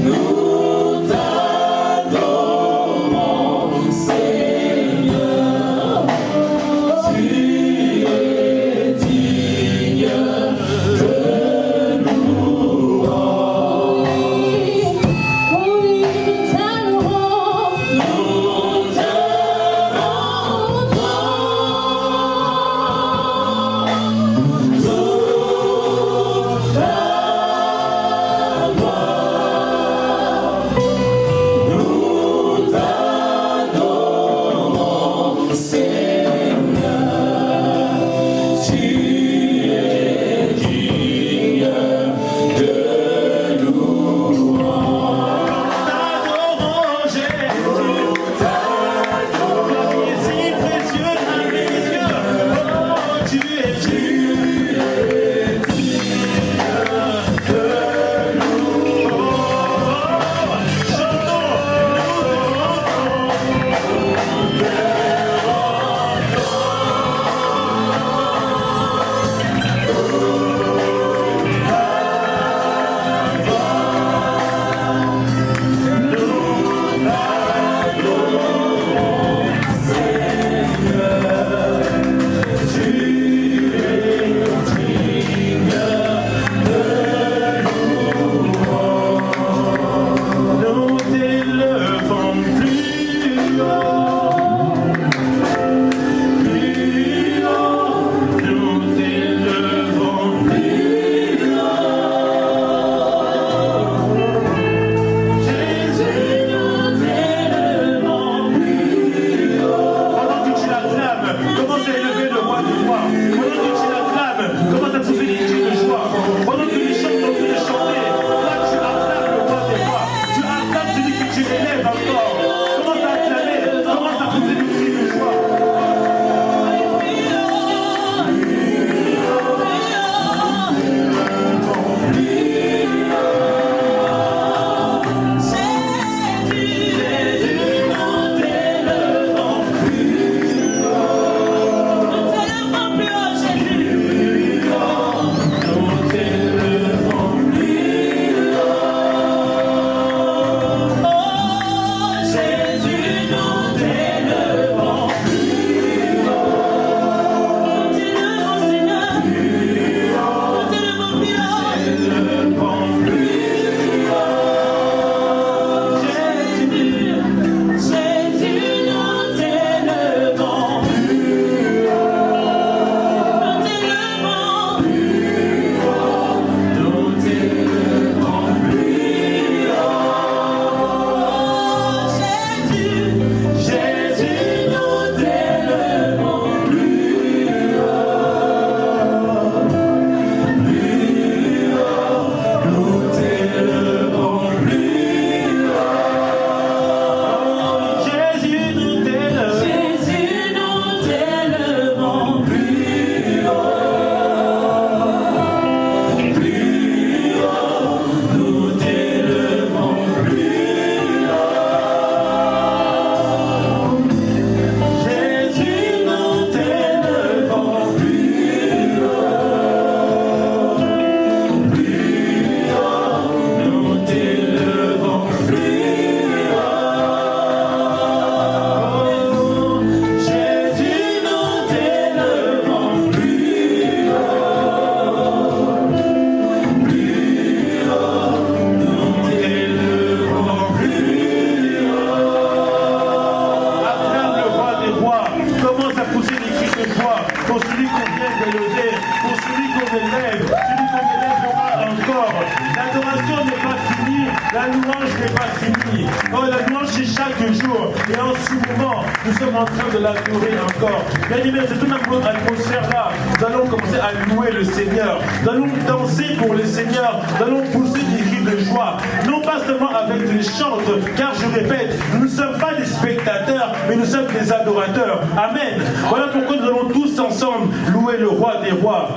Nous t'adorons. ce moment, nous sommes en train de l'adorer encore. Bien aimé, c'est toute cette atmosphère-là. Nous allons commencer à louer le Seigneur. Nous allons danser pour le Seigneur. Nous allons pousser des cris de joie. Non pas seulement avec les chants, car je répète, nous ne sommes pas des spectateurs, mais nous sommes des adorateurs. Amen. Voilà pourquoi nous allons tous ensemble louer le roi des rois.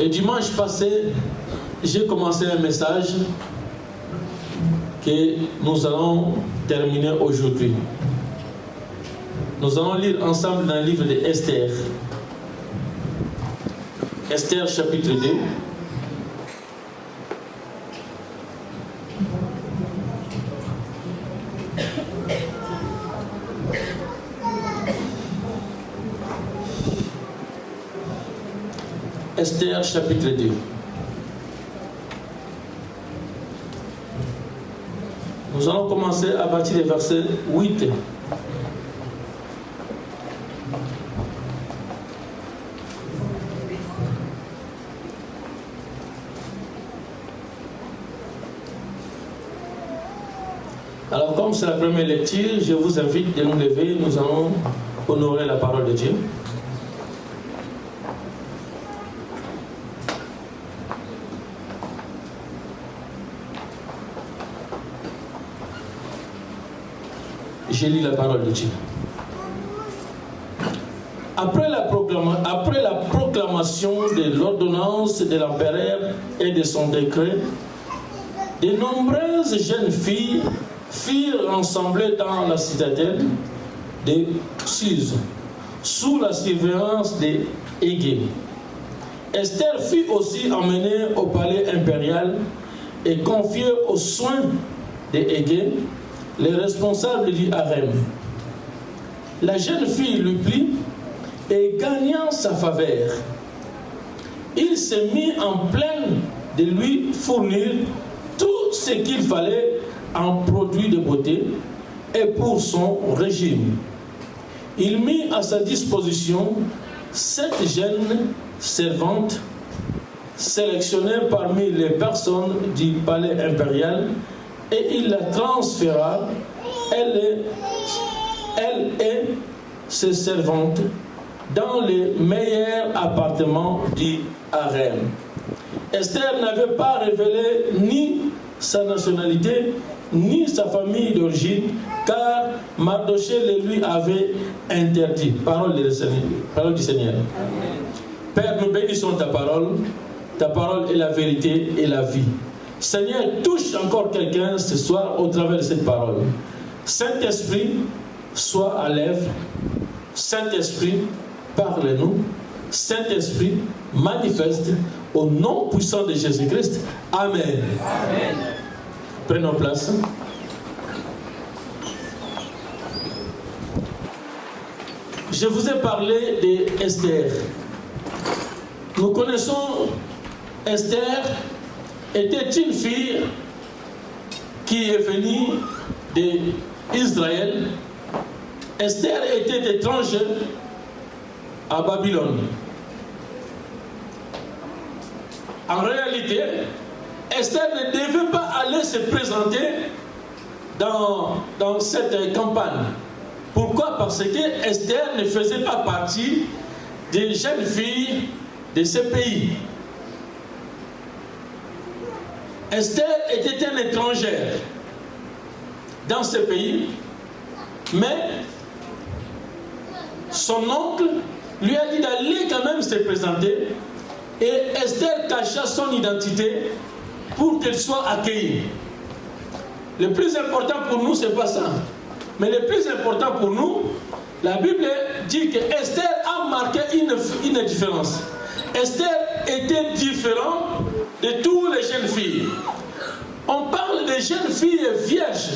Et dimanche passé, j'ai commencé un message que nous allons terminer aujourd'hui. Nous allons lire ensemble dans le livre de Esther. Esther chapitre 2. Esther chapitre 2. Nous allons commencer à partir du verset 8. Alors, comme c'est la première lecture, je vous invite de nous lever. Nous allons honorer la parole de Dieu. Je lis la parole de Dieu. Après la proclamation de l'ordonnance de l'empereur et de son décret, de nombreuses jeunes filles furent rassemblées dans la citadelle de Suse, sous la surveillance de Hégé. Esther fut aussi emmenée au palais impérial et confiée aux soins de Hégé, les responsables du harem. La jeune fille lui plut et gagnant sa faveur, il se mit en pleine de lui fournir tout ce qu'il fallait en produits de beauté et pour son régime. Il mit à sa disposition 7 jeunes servantes sélectionnées parmi les personnes du palais impérial et il la transféra, elle et ses servantes, dans les meilleurs appartements du harem. Esther n'avait pas révélé ni sa nationalité, ni sa famille d'origine, car Mardochée le lui avait interdit. Parole du Seigneur. Père, nous bénissons ta parole. Ta parole est la vérité et la vie. Seigneur, touche encore quelqu'un ce soir au travers de cette parole. Saint-Esprit, sois à l'œuvre. Saint-Esprit, parle-nous. Saint-Esprit, manifeste au nom puissant de Jésus-Christ. Amen. Amen. Prenons place. Je vous ai parlé d'Esther. Nous connaissons Esther était une fille qui est venue d'Israël. Esther était étrangère à Babylone. En réalité, Esther ne devait pas aller se présenter dans cette campagne. Pourquoi? Parce que Esther ne faisait pas partie des jeunes filles de ce pays. Esther était une étrangère dans ce pays, mais son oncle lui a dit d'aller quand même se présenter et Esther cacha son identité pour qu'elle soit accueillie. Le plus important pour nous, ce n'est pas ça. Mais le plus important pour nous, la Bible dit que Esther a marqué une différence. Esther était différente de toutes les jeunes filles. On parle de jeunes filles vierges.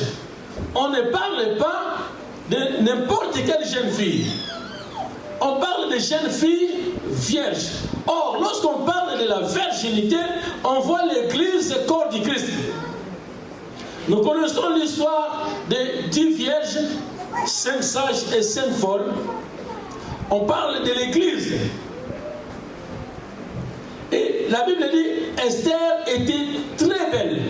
On ne parle pas de n'importe quelle jeune fille. On parle de jeunes filles vierges. Or, lorsqu'on parle de la virginité, on voit l'Église, le corps du Christ. Nous connaissons l'histoire de 10 vierges, 5 sages et 5 folles. On parle de l'Église. Et la Bible dit, Esther était très belle.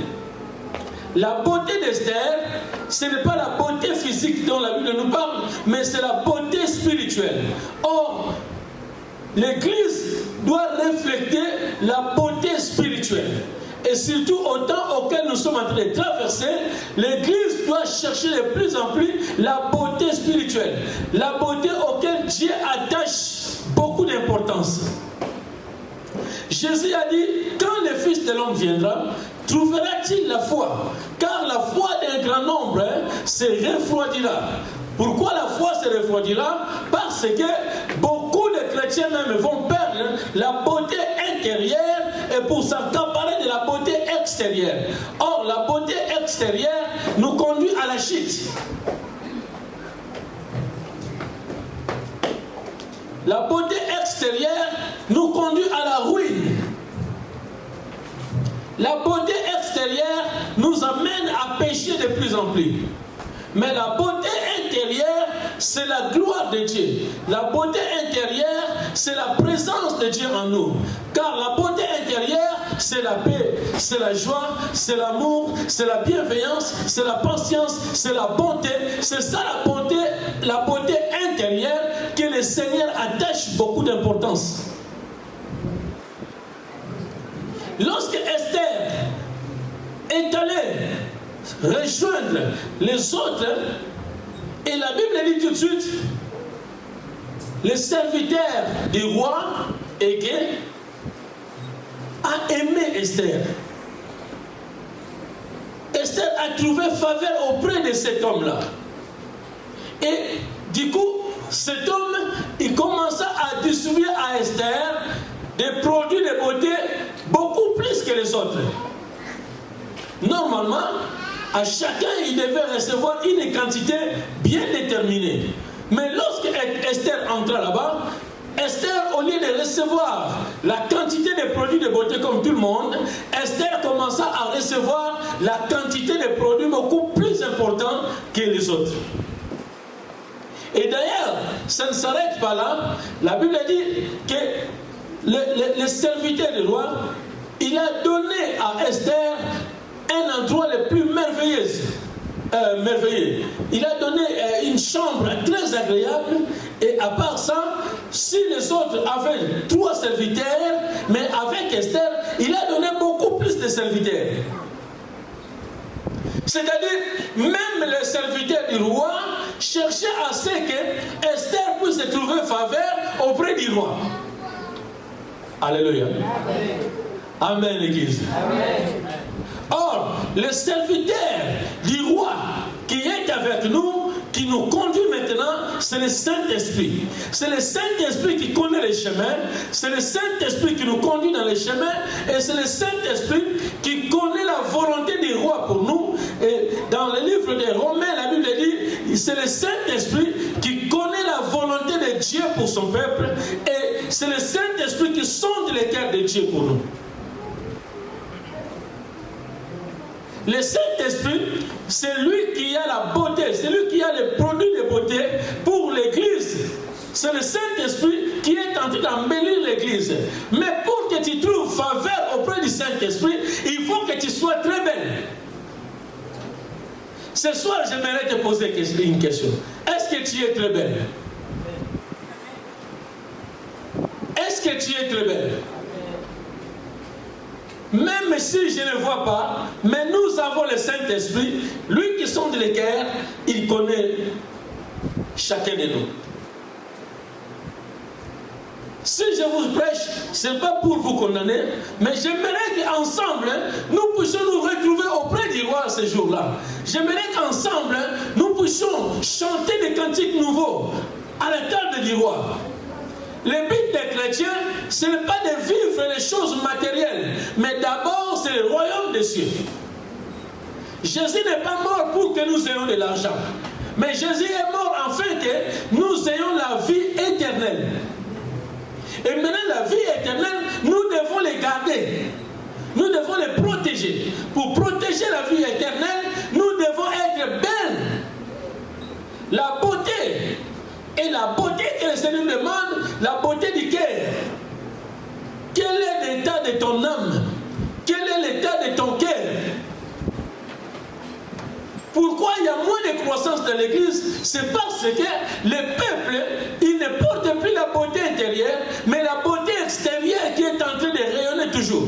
La beauté d'Esther, ce n'est pas la beauté physique dont la Bible nous parle, mais c'est la beauté spirituelle. Or, l'Église doit refléter la beauté spirituelle. Et surtout au temps auquel nous sommes en train de traverser, l'Église doit chercher de plus en plus la beauté spirituelle. La beauté auquel Dieu attache beaucoup d'importance. Jésus a dit, quand le Fils de l'homme viendra, trouvera-t-il la foi? Car la foi d'un grand nombre se refroidira. Pourquoi la foi se refroidira? Parce que beaucoup de chrétiens même vont perdre la beauté intérieure et pour s'accaparer de la beauté extérieure. Or, la beauté extérieure nous conduit à la chute. La beauté extérieure nous conduit à la ruine. La beauté extérieure nous amène à pécher de plus en plus. Mais la beauté intérieure, c'est la gloire de Dieu. La beauté intérieure, c'est la présence de Dieu en nous. Car la beauté intérieure, c'est la paix, c'est la joie, c'est l'amour, c'est la bienveillance, c'est la patience, c'est la bonté. C'est ça la beauté intérieure que le Seigneur attache beaucoup d'importance. Lorsque Esther est allée rejoindre les autres, et la Bible dit tout de suite, le serviteur du roi Hegai a aimé Esther. Esther a trouvé faveur auprès de cet homme-là. Et du coup, cet homme, il commença à distribuer à Esther des produits de beauté beaucoup plus que les autres. Normalement, à chacun, il devait recevoir une quantité bien déterminée. Mais lorsque Esther entra là-bas, Esther, au lieu de recevoir la quantité de produits de beauté comme tout le monde, Esther commença à recevoir la quantité de produits beaucoup plus importants que les autres. Et d'ailleurs, ça ne s'arrête pas là. La Bible dit que le serviteur du roi, il a donné à Esther un endroit le plus merveilleux. Il a donné une chambre très agréable, et à part ça, si les autres avaient 3 serviteurs, mais avec Esther, il a donné beaucoup plus de serviteurs. C'est-à-dire, même les serviteurs du roi cherchaient à ce que Esther puisse trouver faveur auprès du roi. Alléluia. Amen, l'Église. Amen. Or, le serviteur du roi qui est avec nous, qui nous conduit maintenant, c'est le Saint-Esprit. C'est le Saint-Esprit qui connaît les chemins, c'est le Saint-Esprit qui nous conduit dans les chemins, et c'est le Saint-Esprit qui connaît la volonté du roi pour nous. Et dans le livre des Romains, la Bible dit, c'est le Saint-Esprit qui connaît la volonté de Dieu pour son peuple, et c'est le Saint-Esprit qui sonde les cœurs de Dieu pour nous. Le Saint-Esprit, c'est lui qui a la beauté, c'est lui qui a les produits de beauté pour l'Église. C'est le Saint-Esprit qui est en train d'embellir l'Église. Mais pour que tu trouves faveur auprès du Saint-Esprit, il faut que tu sois très belle. Ce soir, j'aimerais te poser une question. Est-ce que tu es très belle? Est-ce que tu es très belle? Même si je ne vois pas, mais nous avons le Saint-Esprit, lui qui sonde les cœurs, il connaît chacun de nous. Si je vous prêche, ce n'est pas pour vous condamner, mais j'aimerais qu'ensemble, nous puissions nous retrouver auprès du roi ce jour-là. J'aimerais qu'ensemble, nous puissions chanter des cantiques nouveaux à la table du roi. Le but des chrétiens, ce n'est pas de vivre les choses matérielles, mais d'abord c'est le royaume des cieux. Jésus n'est pas mort pour que nous ayons de l'argent, mais Jésus est mort afin que nous ayons la vie éternelle. Et maintenant la vie éternelle, nous devons les garder. Nous devons les protéger. Pour protéger la vie éternelle, nous devons être belles. La beauté. Et la beauté que le Seigneur demande, la beauté du cœur. Quel est l'état de ton âme? Quel est l'état de ton cœur? Pourquoi il y a moins de croissance dans l'Église? C'est parce que le peuple, il ne porte plus la beauté intérieure, mais la beauté extérieure qui est en train de rayonner toujours.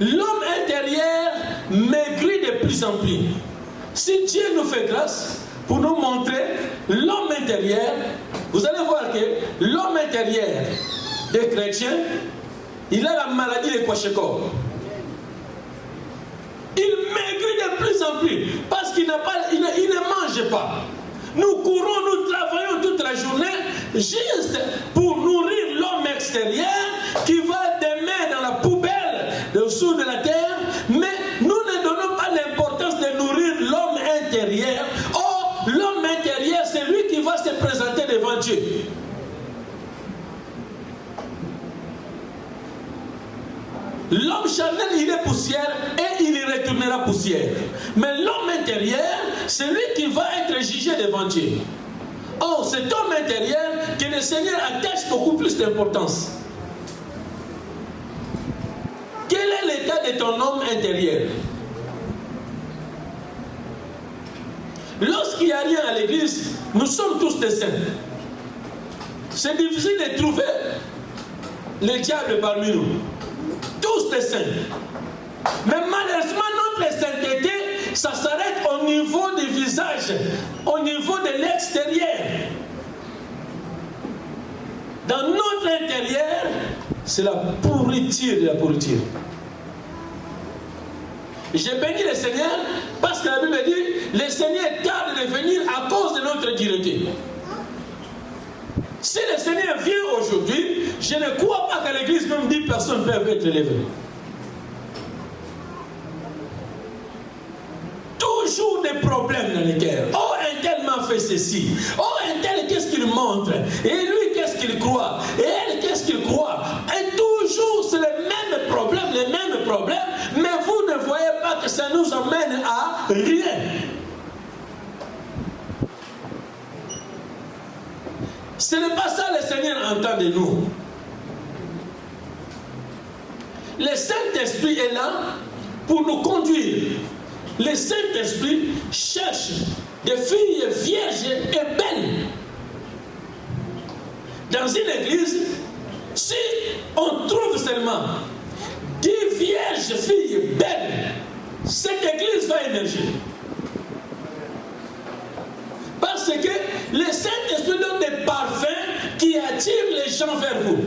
L'homme intérieur maigrit de plus en plus. Si Dieu nous fait grâce, pour nous montrer l'homme intérieur. Vous allez voir que l'homme intérieur des chrétiens, il a la maladie de Kwashiorkor. Il maigrit de plus en plus parce qu'il il ne mange pas. Nous courons, nous travaillons toute la journée juste pour nourrir l'homme extérieur qui va demain dans la poubelle dessous de la terre, mais nous ne donnons pas l'importance de nourrir l'homme intérieur. Or, l'homme intérieur, c'est lui qui va se présenter devant Dieu. L'homme charnel, il est poussière et il y retournera poussière. Mais l'homme intérieur, c'est lui qui va être jugé devant Dieu. Or, cet homme intérieur que le Seigneur attache beaucoup plus d'importance. Quel est l'état de ton homme intérieur? Lorsqu'il n'y a rien à l'église, nous sommes tous des saints. C'est difficile de trouver le diable parmi nous. Tous des saints. Mais malheureusement, notre sainteté, ça s'arrête au niveau du visage, au niveau de l'extérieur. Dans notre intérieur, c'est la pourriture de la pourriture. J'ai béni le Seigneur parce que la Bible dit le Seigneur tarde de venir à cause de notre dureté. Si le Seigneur vient aujourd'hui, je ne crois pas qu'à l'église, même 10 personnes peuvent être élevées. Toujours des problèmes dans les cœurs. Oh, un tel m'a fait ceci. Oh, un tel, qu'est-ce qu'il montre? Et lui, qu'est-ce qu'il croit? Et elle, qu'est-ce qu'il croit? Et toujours, c'est les mêmes problèmes, mais vous ne voyez pas que ça nous emmène à rien. Ce n'est pas ça le Seigneur entend de nous. Le Saint-Esprit est là pour nous conduire. Le Saint-Esprit cherche des filles vierges et belles. Dans une église, si on trouve seulement 10 vierges filles belles, cette église va émerger. Parce que le Saint-Esprit donne des parfums qui attirent les gens vers vous.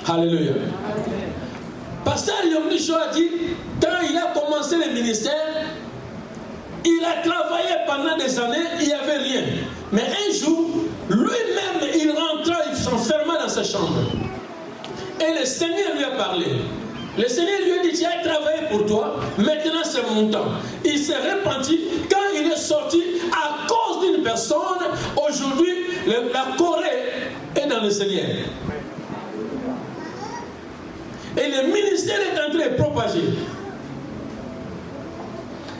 Alléluia. Pasteur Yomnicho a dit, quand il a commencé le ministère, il a travaillé pendant des années, il n'y avait rien. Mais un jour, lui-même, il rentra, il s'enferma dans sa chambre. Et le Seigneur lui a parlé. Le Seigneur lui a dit, tu as travaillé pour toi, maintenant c'est mon temps. Il s'est repenti quand il est sorti à cause d'une personne. Aujourd'hui, la Corée est dans le Seigneur. Et le ministère est en train de propager.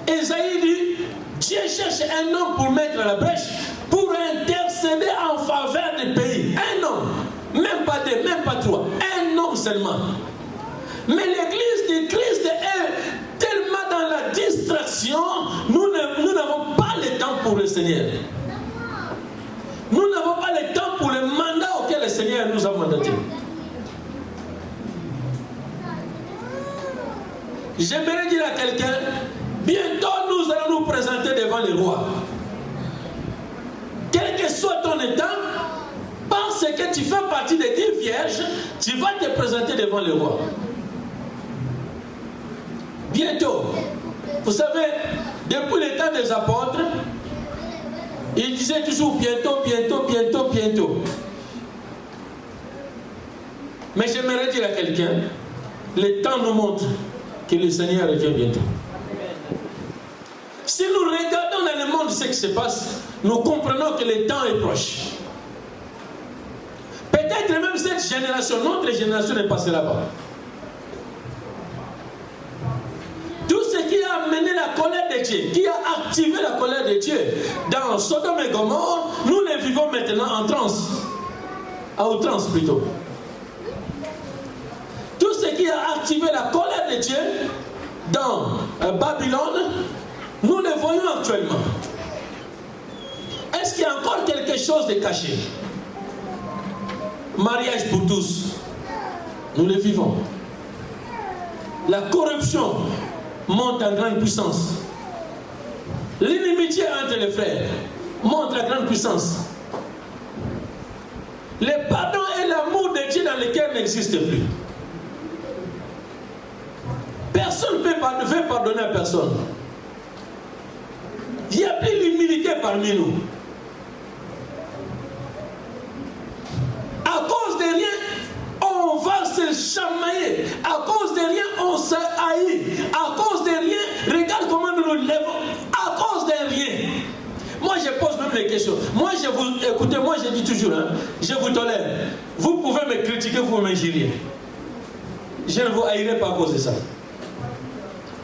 Esaïe dit, Dieu cherche un homme pour mettre la brèche, pour intercéder en faveur des pays. Un homme, même pas deux, même pas trois, un homme seulement. Mais l'église de Christ est tellement dans la distraction, nous n'avons pas le temps pour le Seigneur. Nous n'avons pas le temps pour le mandat auquel le Seigneur nous a mandaté. J'aimerais dire à quelqu'un, bientôt nous allons nous présenter devant les rois. Quel que soit ton état, parce que tu fais partie des 10 vierges, tu vas te présenter devant les rois. Bientôt. Vous savez, depuis le temps des apôtres, ils disaient toujours bientôt, bientôt, bientôt, bientôt. Mais j'aimerais dire à quelqu'un, le temps nous montre que le Seigneur revient bientôt. Si nous regardons dans le monde ce qui se passe, nous comprenons que le temps est proche. Peut-être même cette génération, notre génération ne passera pas. Tout ce qui a amené la colère de Dieu, qui a activé la colère de Dieu dans Sodome et Gomorrhe, nous les vivons maintenant en transe. À outrance plutôt. Tout ce qui a activé la colère de Dieu dans Babylone, nous le voyons actuellement. Est-ce qu'il y a encore quelque chose de caché? Mariage pour tous, nous le vivons. La corruption monte en grande puissance. L'inimitié entre les frères montre la grande puissance. Le pardon et l'amour de Dieu dans le cœur n'existent plus. Personne ne peut pardonner à personne. Il n'y a plus l'humilité parmi nous. À cause de rien, on va se chamailler. À cause de rien, on se haït. À cause de rien, regarde comment nous nous lèvons. À cause de rien. Moi, je pose même les questions. Moi, écoutez, moi, je dis toujours, hein, je vous tolère. Vous pouvez me critiquer, vous m'injuriez. Je ne vous haïrai pas à cause de ça.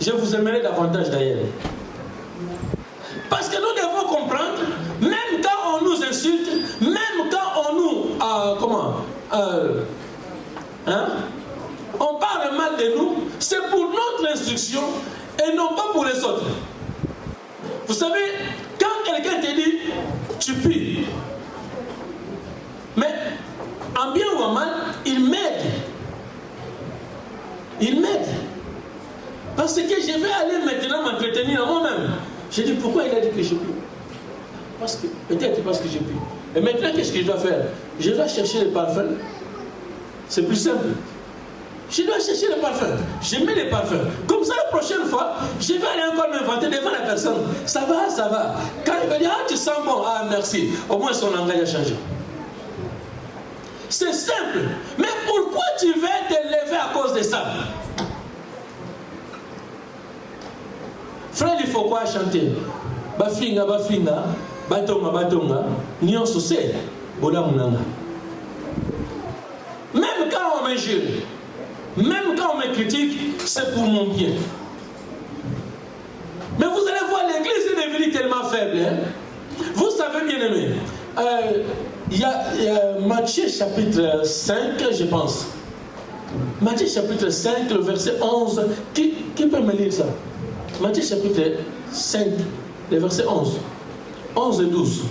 Je vous aimerai davantage d'ailleurs. Parce que nous devons comprendre, même quand on nous insulte, même quand on nous... on parle mal de nous, c'est pour notre instruction et non pas pour les autres. Vous savez, quand quelqu'un te dit, tu pues, mais en bien ou en mal, il m'aide. Il m'aide. Parce que je vais aller maintenant m'entretenir à moi-même. Je dis, pourquoi il a dit que je pue? Peut-être parce que je pue. Et maintenant, qu'est-ce que je dois faire? Je dois chercher le parfum. C'est plus simple. Je dois chercher le parfum. Je mets le parfum. Comme ça, la prochaine fois, je vais aller encore m'inventer devant la personne. Ça va, ça va. Quand il va dire, ah, tu sens bon, ah, merci. Au moins, son langage a changé. C'est simple. Mais pourquoi tu veux te lever à cause de ça? Frère, il faut quoi chanter? Bafinga, bafinga, batonga, batonga, nyonso se, boda munanga. Même quand on m'injure, même quand on me critique, c'est pour mon bien. Mais vous allez voir, l'église est devenue tellement faible. Hein? Vous savez, bien aimé, il y a Matthieu chapitre 5, je pense. Matthieu chapitre 5, le verset 11. Qui peut me lire ça? Matthieu chapitre 5, le verset 11. 11 et 12.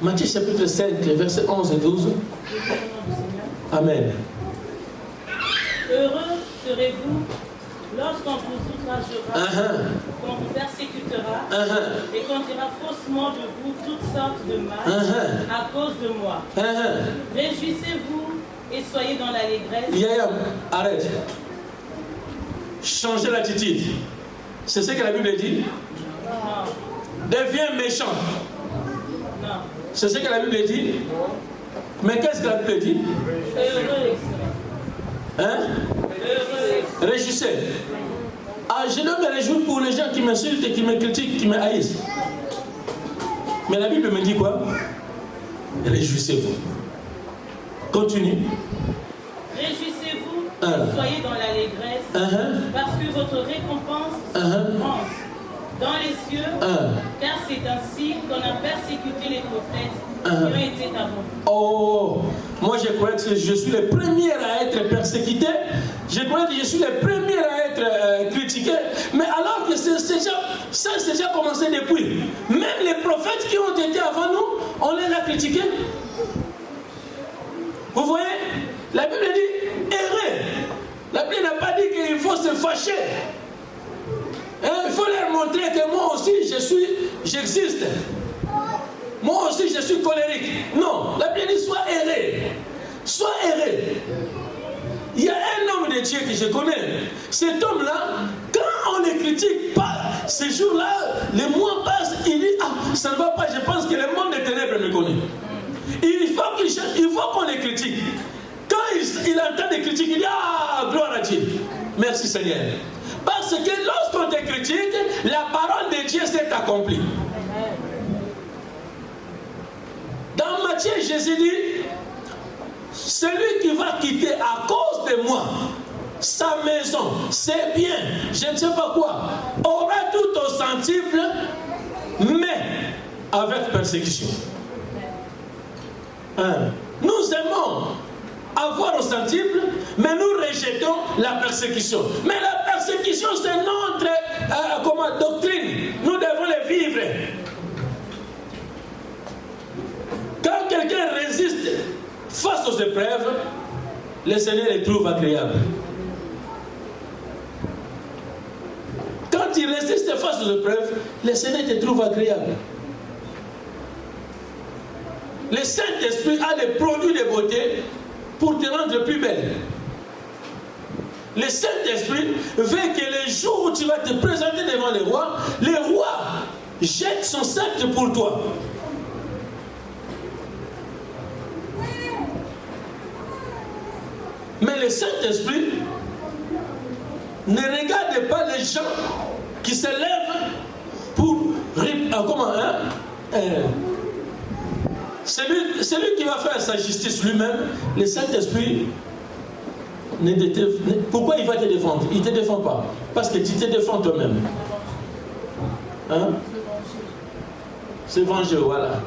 Matthieu chapitre 5, les versets 11 et 12. Amen. Heureux serez-vous lorsqu'on vous outragera, qu'on vous persécutera, et qu'on dira faussement de vous toutes sortes de mal à cause de moi. Réjouissez-vous et soyez dans l'allégresse. Yaya, arrête. Changez l'attitude. C'est ce que la Bible dit. Non. Deviens méchant. Non. C'est ce que la Bible dit. Mais qu'est-ce que la Bible dit? Heureux. Hein? Heureux. Réjouissez. Ah, je dois me réjouir pour les gens qui m'insultent et qui me critiquent, qui me haïssent. Mais la Bible me dit quoi? Réjouissez-vous. Continue. Réjouissez-vous, soyez dans l'allégresse, parce que votre récompense monte dans les cieux, car c'est ainsi qu'on a persécuté les prophètes qui ont été avant vous. Oh, moi je croyais que je suis le premier à être persécuté, je croyais que je suis le premier à être critiqué, mais alors que ça s'est déjà commencé depuis. Même les prophètes qui ont été avant nous, on les a critiqués. Vous voyez, la Bible dit errez. La Bible n'a pas dit qu'il faut se fâcher. Il faut leur montrer que moi aussi j'existe. Moi aussi je suis colérique. Non, la Bible dit sois erré. Sois erré. Il y a un homme de Dieu que je connais. Cet homme-là, quand on ne critique pas, ces jours-là, les mois passent, il dit ah, ça ne va pas, je pense que le monde des ténèbres me connaît. Il faut qu'on les critique. Quand il entend des critiques, il dit ah, gloire à Dieu. Merci Seigneur. Parce que lorsqu'on te critique, la parole de Dieu s'est accomplie. Dans Matthieu, Jésus dit, celui qui va quitter à cause de moi sa maison, ses biens, je ne sais pas quoi, aura tout au centuple, mais avec persécution. Nous aimons avoir au centuple, mais nous rejetons la persécution. Mais la persécution, c'est notre doctrine. Nous devons les vivre. Quand quelqu'un résiste face aux épreuves, le Seigneur les trouve agréables. épreuves, le Seigneur te trouve agréable. Le Saint-Esprit a les produits de beauté pour te rendre plus belle. Le Saint-Esprit veut que le jour où tu vas te présenter devant le roi jette son sceptre pour toi. Mais le Saint-Esprit ne regarde pas les gens qui se lèvent pour... celui qui va faire sa justice lui-même, le Saint-Esprit, pourquoi il va te défendre? Il ne te défend pas. Parce que tu te défends toi-même. Hein? Se venger, voilà.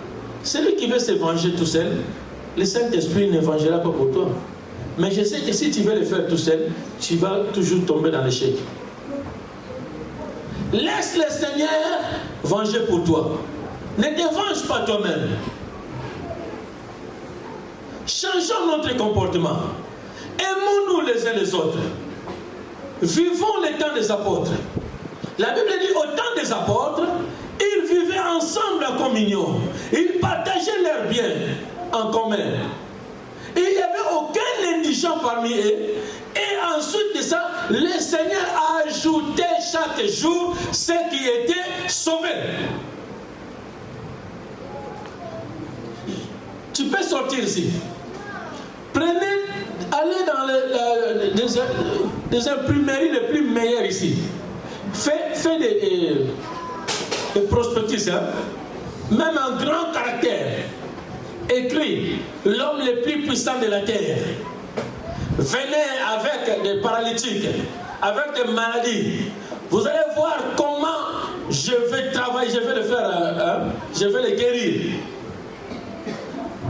Celui qui veut se venger tout seul, le Saint-Esprit ne vengera pas pour toi. Mais je sais que si tu veux le faire tout seul, tu vas toujours tomber dans l'échec. Laisse le Seigneur venger pour toi. Ne te venge pas toi-même. Changeons notre comportement. Aimons-nous les uns les autres. Vivons le temps des apôtres. La Bible dit au temps des apôtres, ils vivaient ensemble en communion. Ils partageaient leurs biens en commun. Et il n'y avait aucun indigent parmi eux. Et ensuite de ça, le Seigneur a ajouté chaque jour ceux qui étaient sauvés. Tu peux sortir ici. Allez dans les imprimeries les plus meilleures ici. Fais des prospectus, hein? Même en grand caractère. Écrit l'homme le plus puissant de la terre. Venez avec des paralytiques, avec des maladies. Vous allez voir comment je vais travailler, je vais le faire, je vais le guérir.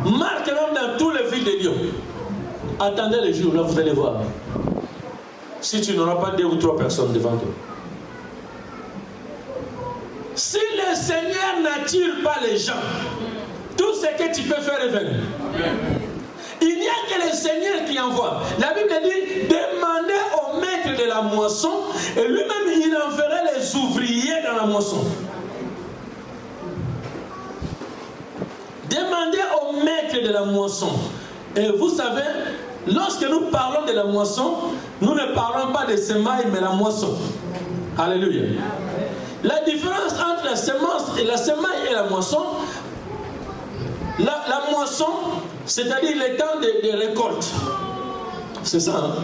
Marque même dans tous les villes de Lyon. Attendez le jour, là vous allez voir. Si tu n'auras pas 2 ou 3 personnes devant toi. Si le Seigneur n'attire pas les gens, tout ce que tu peux faire est venu. Il n'y a que le Seigneur qui envoie. La Bible dit, demandez au maître de la moisson, et lui-même il enverrait les ouvriers dans la moisson. Demandez au maître de la moisson. Et vous savez, lorsque nous parlons de la moisson, nous ne parlons pas de semailles, mais la moisson. Alléluia. La différence entre la semence et la semaille et la moisson, la moisson, c'est-à-dire le temps de récolte. C'est ça. Hein?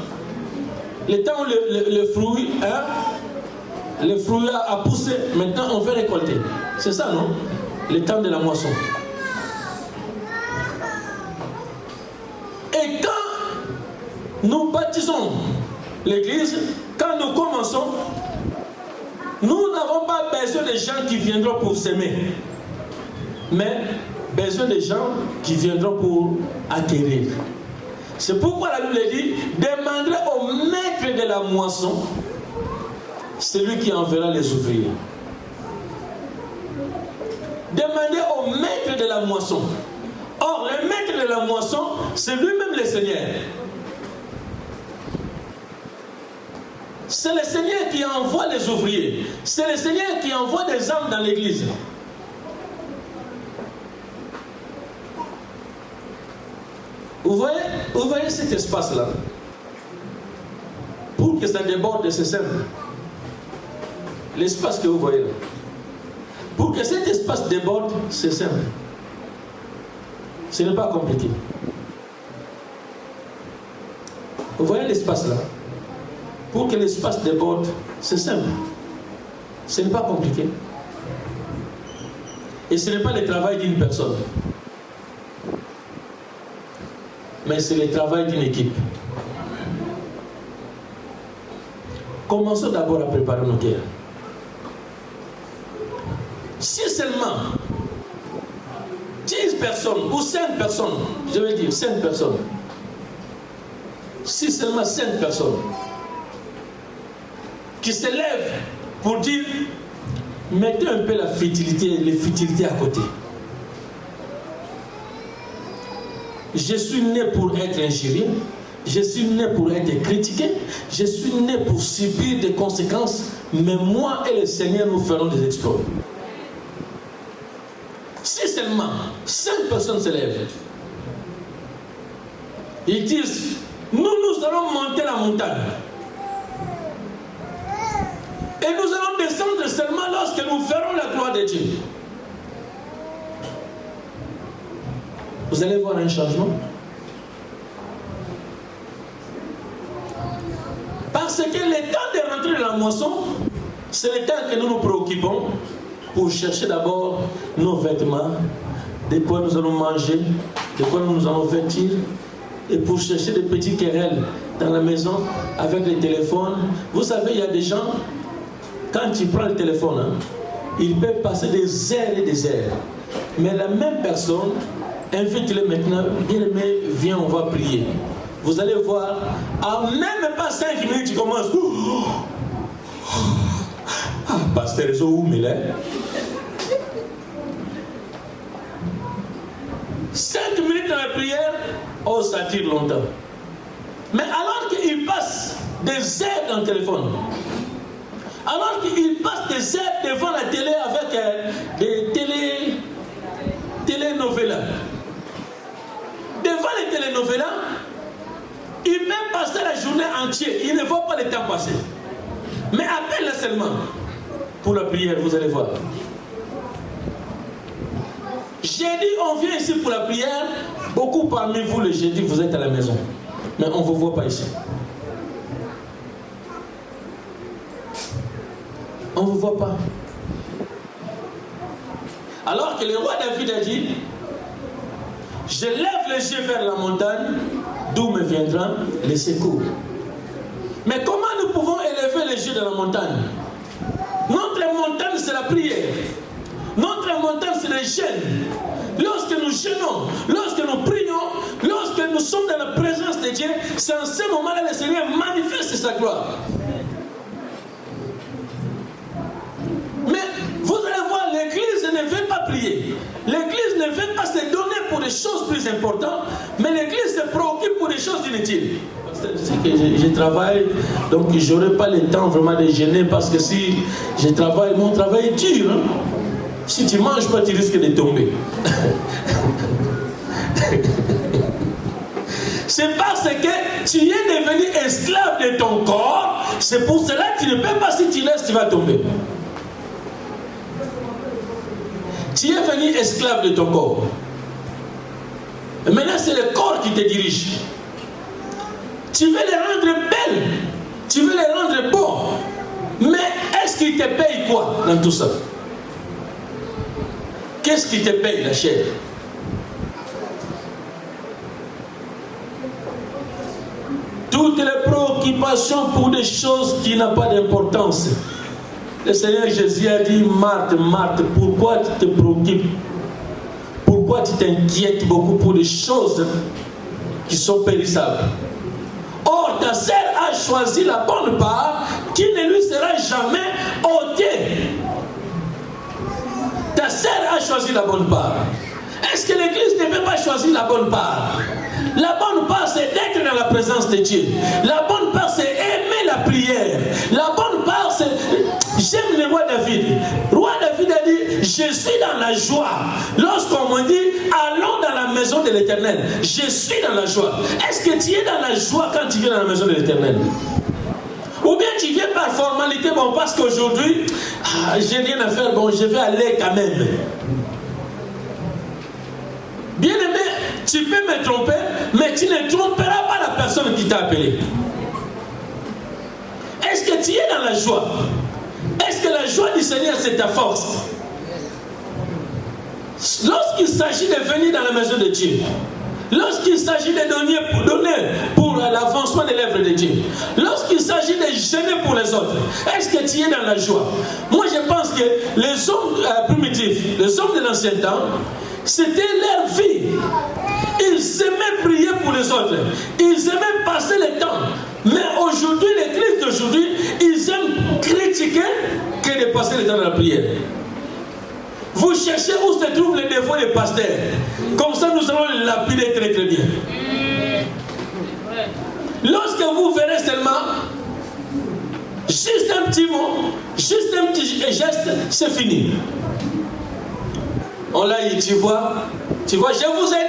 Le temps où le fruit a poussé, maintenant on veut récolter. C'est ça, non? Le temps de la moisson. Et quand nous baptisons l'église, quand nous commençons, nous n'avons pas besoin de gens qui viendront pour s'aimer, mais besoin de gens qui viendront pour acquérir. C'est pourquoi la Bible dit, demanderez au maître de la moisson, celui qui enverra les ouvriers. Demandez au maître de la moisson. Or, le maître de la moisson, c'est lui-même le Seigneur. C'est le Seigneur qui envoie les ouvriers. C'est le Seigneur qui envoie des âmes dans l'église. Vous voyez cet espace-là? Pour que ça déborde, c'est simple. L'espace que vous voyez là. Pour que cet espace déborde, c'est simple. Ce n'est pas compliqué. Vous voyez l'espace là? Pour que l'espace déborde, c'est simple. Ce n'est pas compliqué. Et ce n'est pas le travail d'une personne. Mais c'est le travail d'une équipe. Commençons d'abord à préparer nos cœurs. Si seulement 10 personnes ou 5 personnes, je vais dire 5 personnes, si seulement 5 personnes qui se lèvent pour dire, mettez un peu la futilité, les futilités à côté. Je suis né pour être injurié, je suis né pour être critiqué, je suis né pour subir des conséquences mais moi et le Seigneur, nous ferons des exploits. Si seulement 5 personnes se lèvent, ils disent, nous allons monter la montagne. Et nous allons descendre seulement lorsque nous verrons la gloire de Dieu. Vous allez voir un changement. Parce que le temps de rentrer dans la moisson, c'est le temps que nous nous préoccupons pour chercher d'abord nos vêtements, de quoi nous allons manger, de quoi nous allons vêtir, et pour chercher des petits querelles dans la maison avec les téléphones. Vous savez, il y a des gens, quand tu prends le téléphone, ils peuvent passer des heures et des heures. Mais la même personne, invite-le maintenant, bien-aimé, viens, on va prier. Vous allez voir, en même pas 5 minutes, tu commences. Pasteur, ils sont où, mais là 5 minutes dans la prière, oh, ça tire longtemps. Mais alors qu'il passe des heures dans le téléphone, alors qu'il passe des heures devant la télé avec des télénovelas, devant les télénovelas, il peut passer la journée entière, il ne voit pas le temps passer. Mais appelle-le seulement pour la prière, vous allez voir. J'ai dit, on vient ici pour la prière. Beaucoup parmi vous, le jeudi, vous êtes à la maison. Mais on ne vous voit pas ici. On ne vous voit pas. Alors que le roi David a dit, je lève les yeux vers la montagne, d'où me viendra le secours. Mais comment nous pouvons élever les yeux dans la montagne? Notre montagne, c'est la prière. Notre montagne, c'est le jeûne. Lorsque nous jeûnons, lorsque nous prions, lorsque nous sommes dans la présence de Dieu, c'est en ce moment-là que le Seigneur manifeste sa gloire. Mais vous allez voir, l'Église ne veut pas prier. L'Église ne veut pas se donner pour des choses plus importantes, mais l'Église se préoccupe pour des choses inutiles. C'est que je travaille, donc je n'aurai pas le temps vraiment de jeûner, parce que si je travaille, mon travail est dur. Hein? Si tu ne manges pas, tu risques de tomber. C'est parce que tu es devenu esclave de ton corps, c'est pour cela que tu ne peux pas, si tu laisses, tu vas tomber. Tu es devenu esclave de ton corps. Et maintenant, c'est le corps qui te dirige. Tu veux les rendre belles, tu veux les rendre bons, mais est-ce qu'il te paye quoi dans tout ça? Qu'est-ce qui te paye la chair? Toutes les préoccupations pour des choses qui n'ont pas d'importance. Le Seigneur Jésus a dit, Marthe, Marthe, pourquoi tu te préoccupes? Pourquoi tu t'inquiètes beaucoup pour des choses qui sont périssables? Or, ta sœur a choisi la bonne part qui ne lui sera jamais ôtée. Ta sœur a choisi la bonne part. Est-ce que l'Église ne peut pas choisir la bonne part? La bonne part, c'est d'être dans la présence de Dieu. La bonne part, c'est aimer la prière. La bonne part, c'est... J'aime le roi David. Le roi David a dit, je suis dans la joie. Lorsqu'on me dit, allons dans la maison de l'Éternel, je suis dans la joie. Est-ce que tu es dans la joie quand tu viens dans la maison de l'Éternel? Ou bien tu viens par formalité, bon, parce qu'aujourd'hui, j'ai rien à faire, bon, je vais aller quand même. Bien aimé, tu peux me tromper, mais tu ne tromperas pas la personne qui t'a appelé. Est-ce que tu es dans la joie? Est-ce que la joie du Seigneur, c'est ta force? Lorsqu'il s'agit de venir dans la maison de Dieu, lorsqu'il s'agit de donner pour l'avancement des lèvres de Dieu, lorsqu'il s'agit de jeûner pour les autres, est-ce que tu es dans la joie? Moi, je pense que les hommes primitifs, les hommes de l'ancien temps, c'était leur vie. Ils aimaient prier pour les autres. Ils aimaient passer le temps. Mais aujourd'hui, l'Église d'aujourd'hui, ils aiment critiquer que de passer le temps dans la prière. Vous cherchez où se trouvent les défauts des pasteurs. Comme ça, nous allons les lapider très très bien. Lorsque vous verrez seulement, Juste un petit mot, juste un petit geste, c'est fini. On l'a dit, tu vois, je vous ai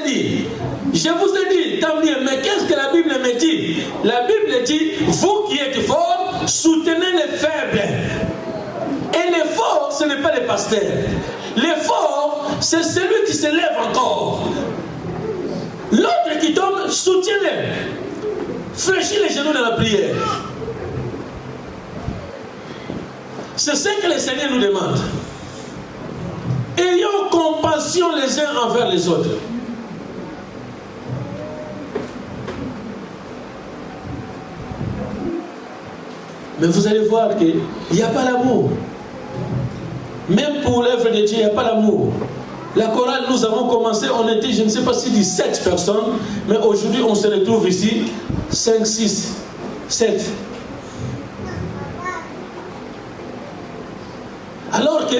dit, tant mieux, mais qu'est-ce que la Bible me dit? La Bible dit, vous qui êtes forts, soutenez les faibles. Et les forts, ce n'est pas les pasteurs. Les forts, c'est celui qui se lève encore. L'autre qui tombe, soutiens-le. Fléchis les genoux dans la prière. C'est ce que le Seigneur nous demande. Ayons compassion les uns envers les autres. Mais vous allez voir qu'il n'y a pas l'amour. Même pour l'œuvre de Dieu, il n'y a pas l'amour. La chorale, nous avons commencé, on était, je ne sais pas si 17 personnes, mais aujourd'hui on se retrouve ici, 5, 6, 7. Alors que,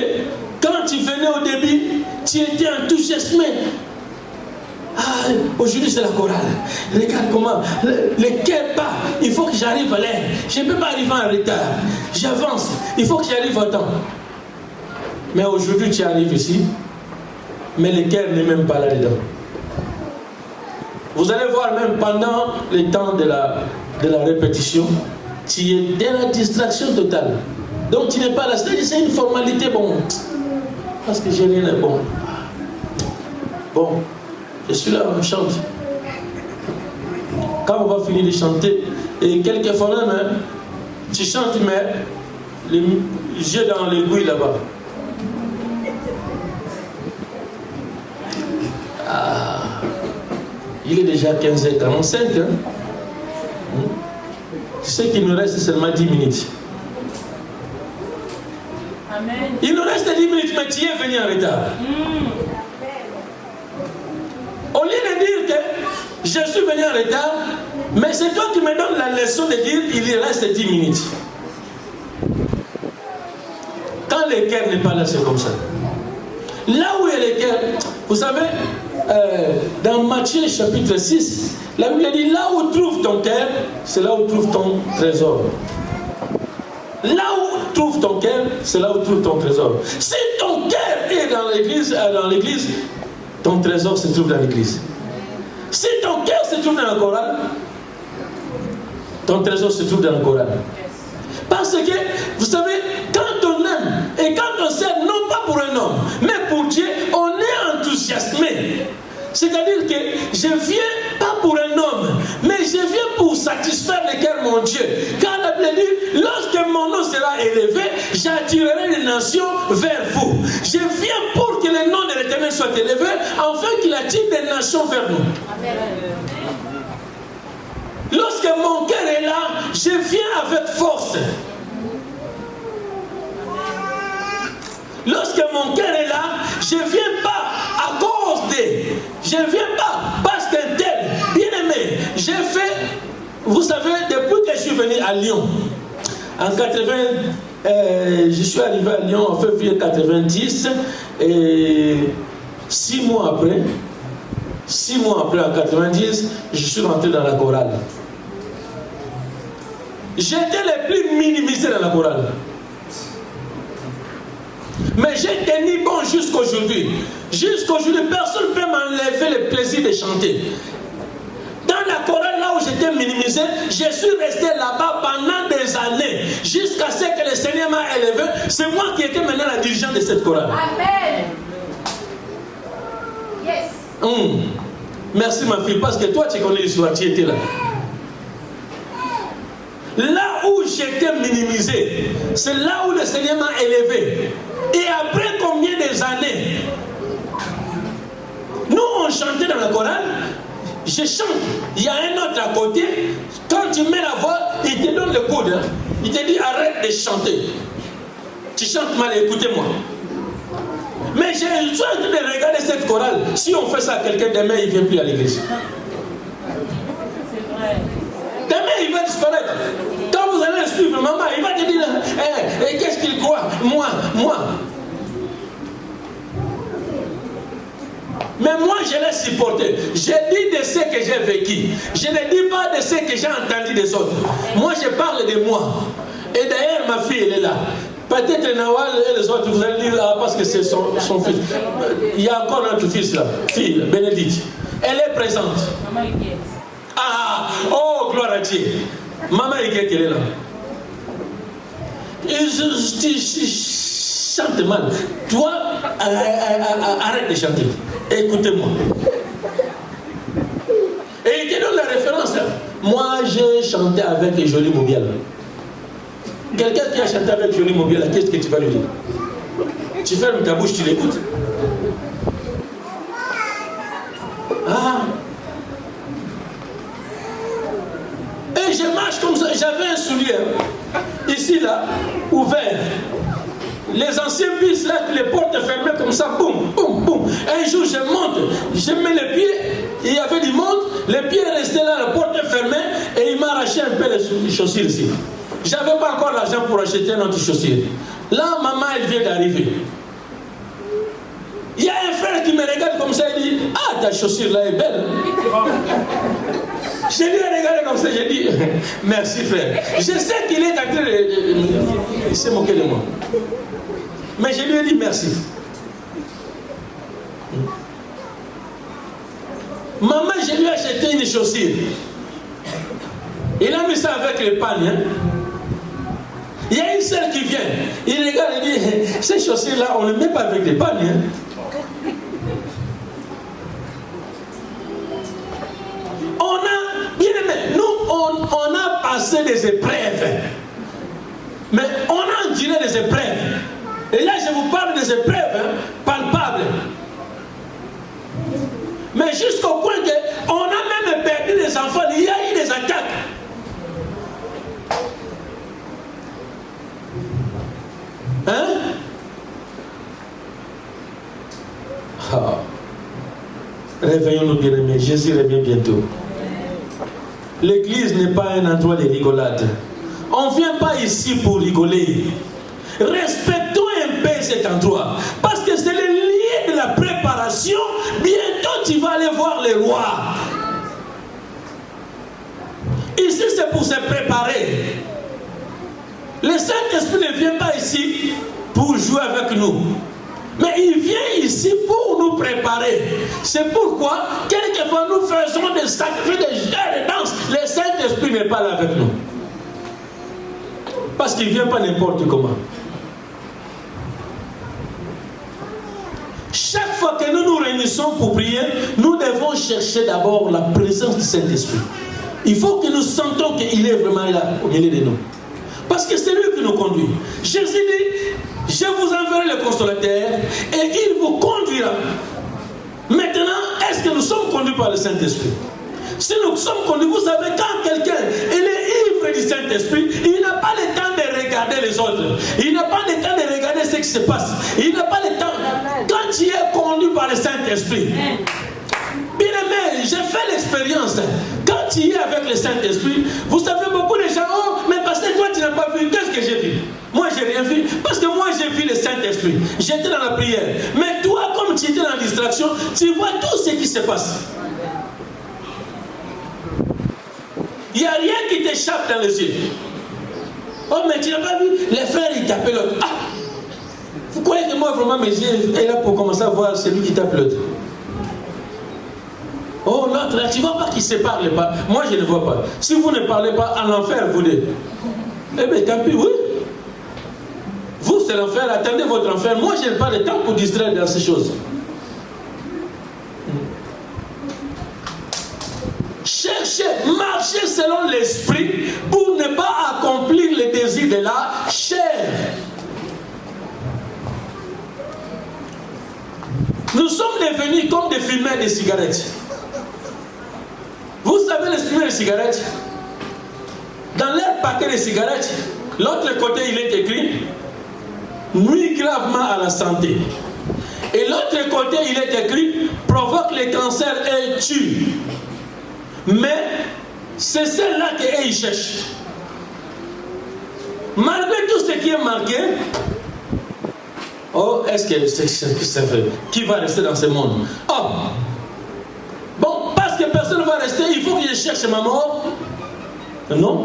quand tu venais au début, tu étais enthousiasmé. Ah, aujourd'hui c'est la chorale. Regarde comment le cœur bat. Il faut que j'arrive à l'heure. Je ne peux pas arriver en retard. J'avance. Il faut que j'arrive à temps. Mais aujourd'hui tu arrives ici, mais le cœur n'est même pas là-dedans. Vous allez voir même pendant le temps de la répétition, tu es dans la distraction totale. Donc tu n'es pas là. C'est une formalité, bon. Parce que j'ai rien de bon. Bon, je suis là, on chante. Quand on va finir de chanter, et quelquefois même, hein, tu chantes, mais les yeux dans l'aiguille là-bas. Ah, il est déjà 15h45. Hein. Tu sais qu'il nous reste seulement 10 minutes. Amen. Il nous reste 10 minutes, mais tu es venu en retard. Au lieu de dire que je suis venu en retard, mais c'est toi qui me donnes la leçon de dire qu'il reste 10 minutes. Quand le cœur n'est pas là, c'est comme ça. Là où est le cœur, vous savez, dans Matthieu chapitre 6, la Bible dit là où trouve ton cœur, c'est là où trouve ton trésor. Là où trouve ton cœur, c'est là où trouve ton trésor. Si ton cœur est dans l'église, ton trésor se trouve dans l'église. Si ton cœur se trouve dans la chorale, ton trésor se trouve dans la chorale. Parce que, vous savez, quand on aime et quand on sert, non pas pour un homme, mais pour Dieu, on est enthousiasmé. C'est-à-dire que je viens pas pour un homme, mais je viens pour satisfaire le cœur de mon Dieu. Car la Bible dit, lorsque mon nom sera élevé, j'attirerai les nations vers vous. Je viens pour que le nom de l'Éternel soit élevé, afin qu'il attire des nations vers nous. Amen. Lorsque mon cœur est là, je viens avec force. Lorsque mon cœur est là, je ne viens pas à cause de... Je ne viens pas parce qu'un tel, bien aimé, j'ai fait... Vous savez, depuis que je suis venu à Lyon, en 80, je suis arrivé à Lyon en février 90, et 6 mois après, en 90, je suis rentré dans la chorale. J'étais le plus minimisé dans la chorale. Mais j'ai tenu bon jusqu'aujourd'hui. Jusqu'aujourd'hui, personne ne peut m'enlever le plaisir de chanter. Dans la chorale, là où j'étais minimisé, je suis resté là-bas pendant des années. Jusqu'à ce que le Seigneur m'a élevé. C'est moi qui étais maintenant la dirigeante de cette chorale. Amen. Yes. Merci ma fille, parce que toi tu connais l'histoire, tu étais là. Là où j'étais minimisé, c'est là où le Seigneur m'a élevé. Et après combien des années, nous on chantait dans la chorale, je chante, il y a un autre à côté, quand tu mets la voix, il te donne le coude, hein. Il te dit arrête de chanter. Tu chantes mal, écoutez-moi. Mais je suis en train de regarder cette chorale. Si on fait ça à quelqu'un, demain il ne vient plus à l'église. C'est vrai. Demain il va disparaître. Quand vous allez le suivre, maman, il va te dire qu'est-ce qu'il croit? Moi. Mais moi, je l'ai supporté. J'ai dit de ce que j'ai vécu. Je ne dis pas de ce que j'ai entendu des autres. Moi, je parle de moi. Et d'ailleurs, ma fille, elle est là. Peut-être Nawal et les autres, vous allez dire, ah, parce que c'est son fils. Il y a encore notre fils là, fille, Bénédicte. Elle est présente. Maman Iguette. Ah, oh, gloire à Dieu. Maman Iguette, elle est là. Et je chante mal. Toi, arrête de chanter. Écoutez-moi. Et il te donne la référence. Moi, j'ai chanté avec Jolie Mobiel. Quelqu'un qui a chanté avec Jolie Mobiel, qu'est-ce que tu vas lui dire? Tu fermes ta bouche, tu l'écoutes. Ah. Et je marche comme ça. J'avais un soulier ici, là, ouvert. Les anciens bus, là, les portes fermées comme ça, boum, boum, boum. Un jour, je monte, je mets les pieds, il y avait du monde, les pieds restaient là, la porte fermée, et il m'a arraché un peu les chaussures ici. J'avais pas encore l'argent pour acheter un autre chaussure. Là, maman, elle vient d'arriver. Il y a un frère qui me regarde comme ça, il dit, ah, ta chaussure là est belle. Je lui ai regardé comme ça, j'ai dit, merci frère. Je sais qu'il est en train de se moquer de moi. Mais je lui ai dit merci. Maman, je lui ai acheté une chaussure. Il a mis ça avec le panier. Il y a une sœur qui vient. Il regarde et dit, ces chaussures-là, on ne les met pas avec les paniers. On a, bien aimé, nous, on a passé des épreuves. Mais on a enduré des épreuves. Et là, je vous parle des épreuves palpables. Mais jusqu'au point qu'on a même perdu des enfants. Il y a eu des attaques. Hein? Ah. Réveillons-nous bien aimés. Jésus revient bientôt. L'église n'est pas un endroit de rigolade. On ne vient pas ici pour rigoler. Respectons un peu cet endroit. Parce que c'est le lieu de la préparation. Bientôt tu vas aller voir les rois. Ici c'est pour se préparer. Le Saint-Esprit ne vient pas ici pour jouer avec nous. Mais il vient ici pour nous préparer. C'est pourquoi, quelquefois nous faisons des sacrifices, des jeux de danse. Le Saint-Esprit n'est pas là avec nous. Parce qu'il ne vient pas n'importe comment. Chaque fois que nous nous réunissons pour prier, nous devons chercher d'abord la présence du Saint-Esprit. Il faut que nous sentons qu'il est vraiment là au milieu de nous. Parce que c'est lui qui nous conduit. Jésus dit, je vous enverrai le consolateur et il vous conduira. Maintenant, est-ce que nous sommes conduits par le Saint-Esprit? Si nous sommes conduits, vous savez, quand quelqu'un est ivre du Saint-Esprit, il n'a pas le temps de regarder les autres. Il n'a pas le temps de regarder ce qui se passe. Il n'a pas le temps. Quand tu es conduit par le Saint-Esprit, bien aimé, j'ai fait l'expérience. Quand tu es avec le Saint-Esprit, vous savez, beaucoup de gens, oh, mais parce que toi tu n'as pas vu, qu'est-ce que j'ai vu? Moi j'ai rien vu, parce que moi j'ai vu le Saint-Esprit. J'étais dans la prière. Mais toi, comme tu étais dans la distraction, tu vois tout ce qui se passe. Il n'y a rien qui t'échappe dans les yeux. Oh, mais tu n'as pas vu? Les frères, ils t'appellent l'autre. Ah! Vous croyez que moi, vraiment, mes yeux sont là pour commencer à voir celui qui tape l'autre? Oh, l'autre, là, tu ne vois pas qu'il ne se parle pas. Moi, je ne vois pas. Si vous ne parlez pas en enfer, vous dites. Eh bien, tant pis, oui. Vous, c'est l'enfer. Attendez votre enfer. Moi, je n'ai pas le temps pour distraire dans ces choses. Cherchez, marchez selon l'esprit pour ne pas accomplir les désirs de la chair. Nous sommes devenus comme des fumeurs de cigarettes. Vous savez les fumeurs de cigarettes? Dans leur paquet de cigarettes, l'autre côté il est écrit nuit gravement à la santé. Et l'autre côté il est écrit provoque le cancer et tue. Mais c'est celle-là qu'ils cherchent. Malgré tout ce qui est marqué, Oh, est-ce que c'est vrai? Qui va rester dans ce monde? Oh! Bon, parce que personne ne va rester, il faut que je cherche ma mort. Non.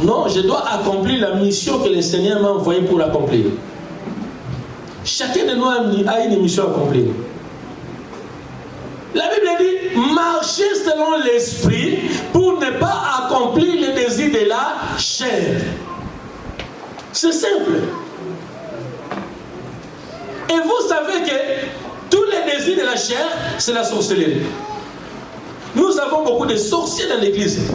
Non, je dois accomplir la mission que le Seigneur m'a envoyée pour l'accomplir. Chacun de nous a une mission à accomplir. La Bible dit, marchez selon l'esprit pour ne pas accomplir les désirs de la chair. C'est simple. Et vous savez que tous les désirs de la chair, c'est la sorcellerie. Nous avons beaucoup de sorciers dans l'église.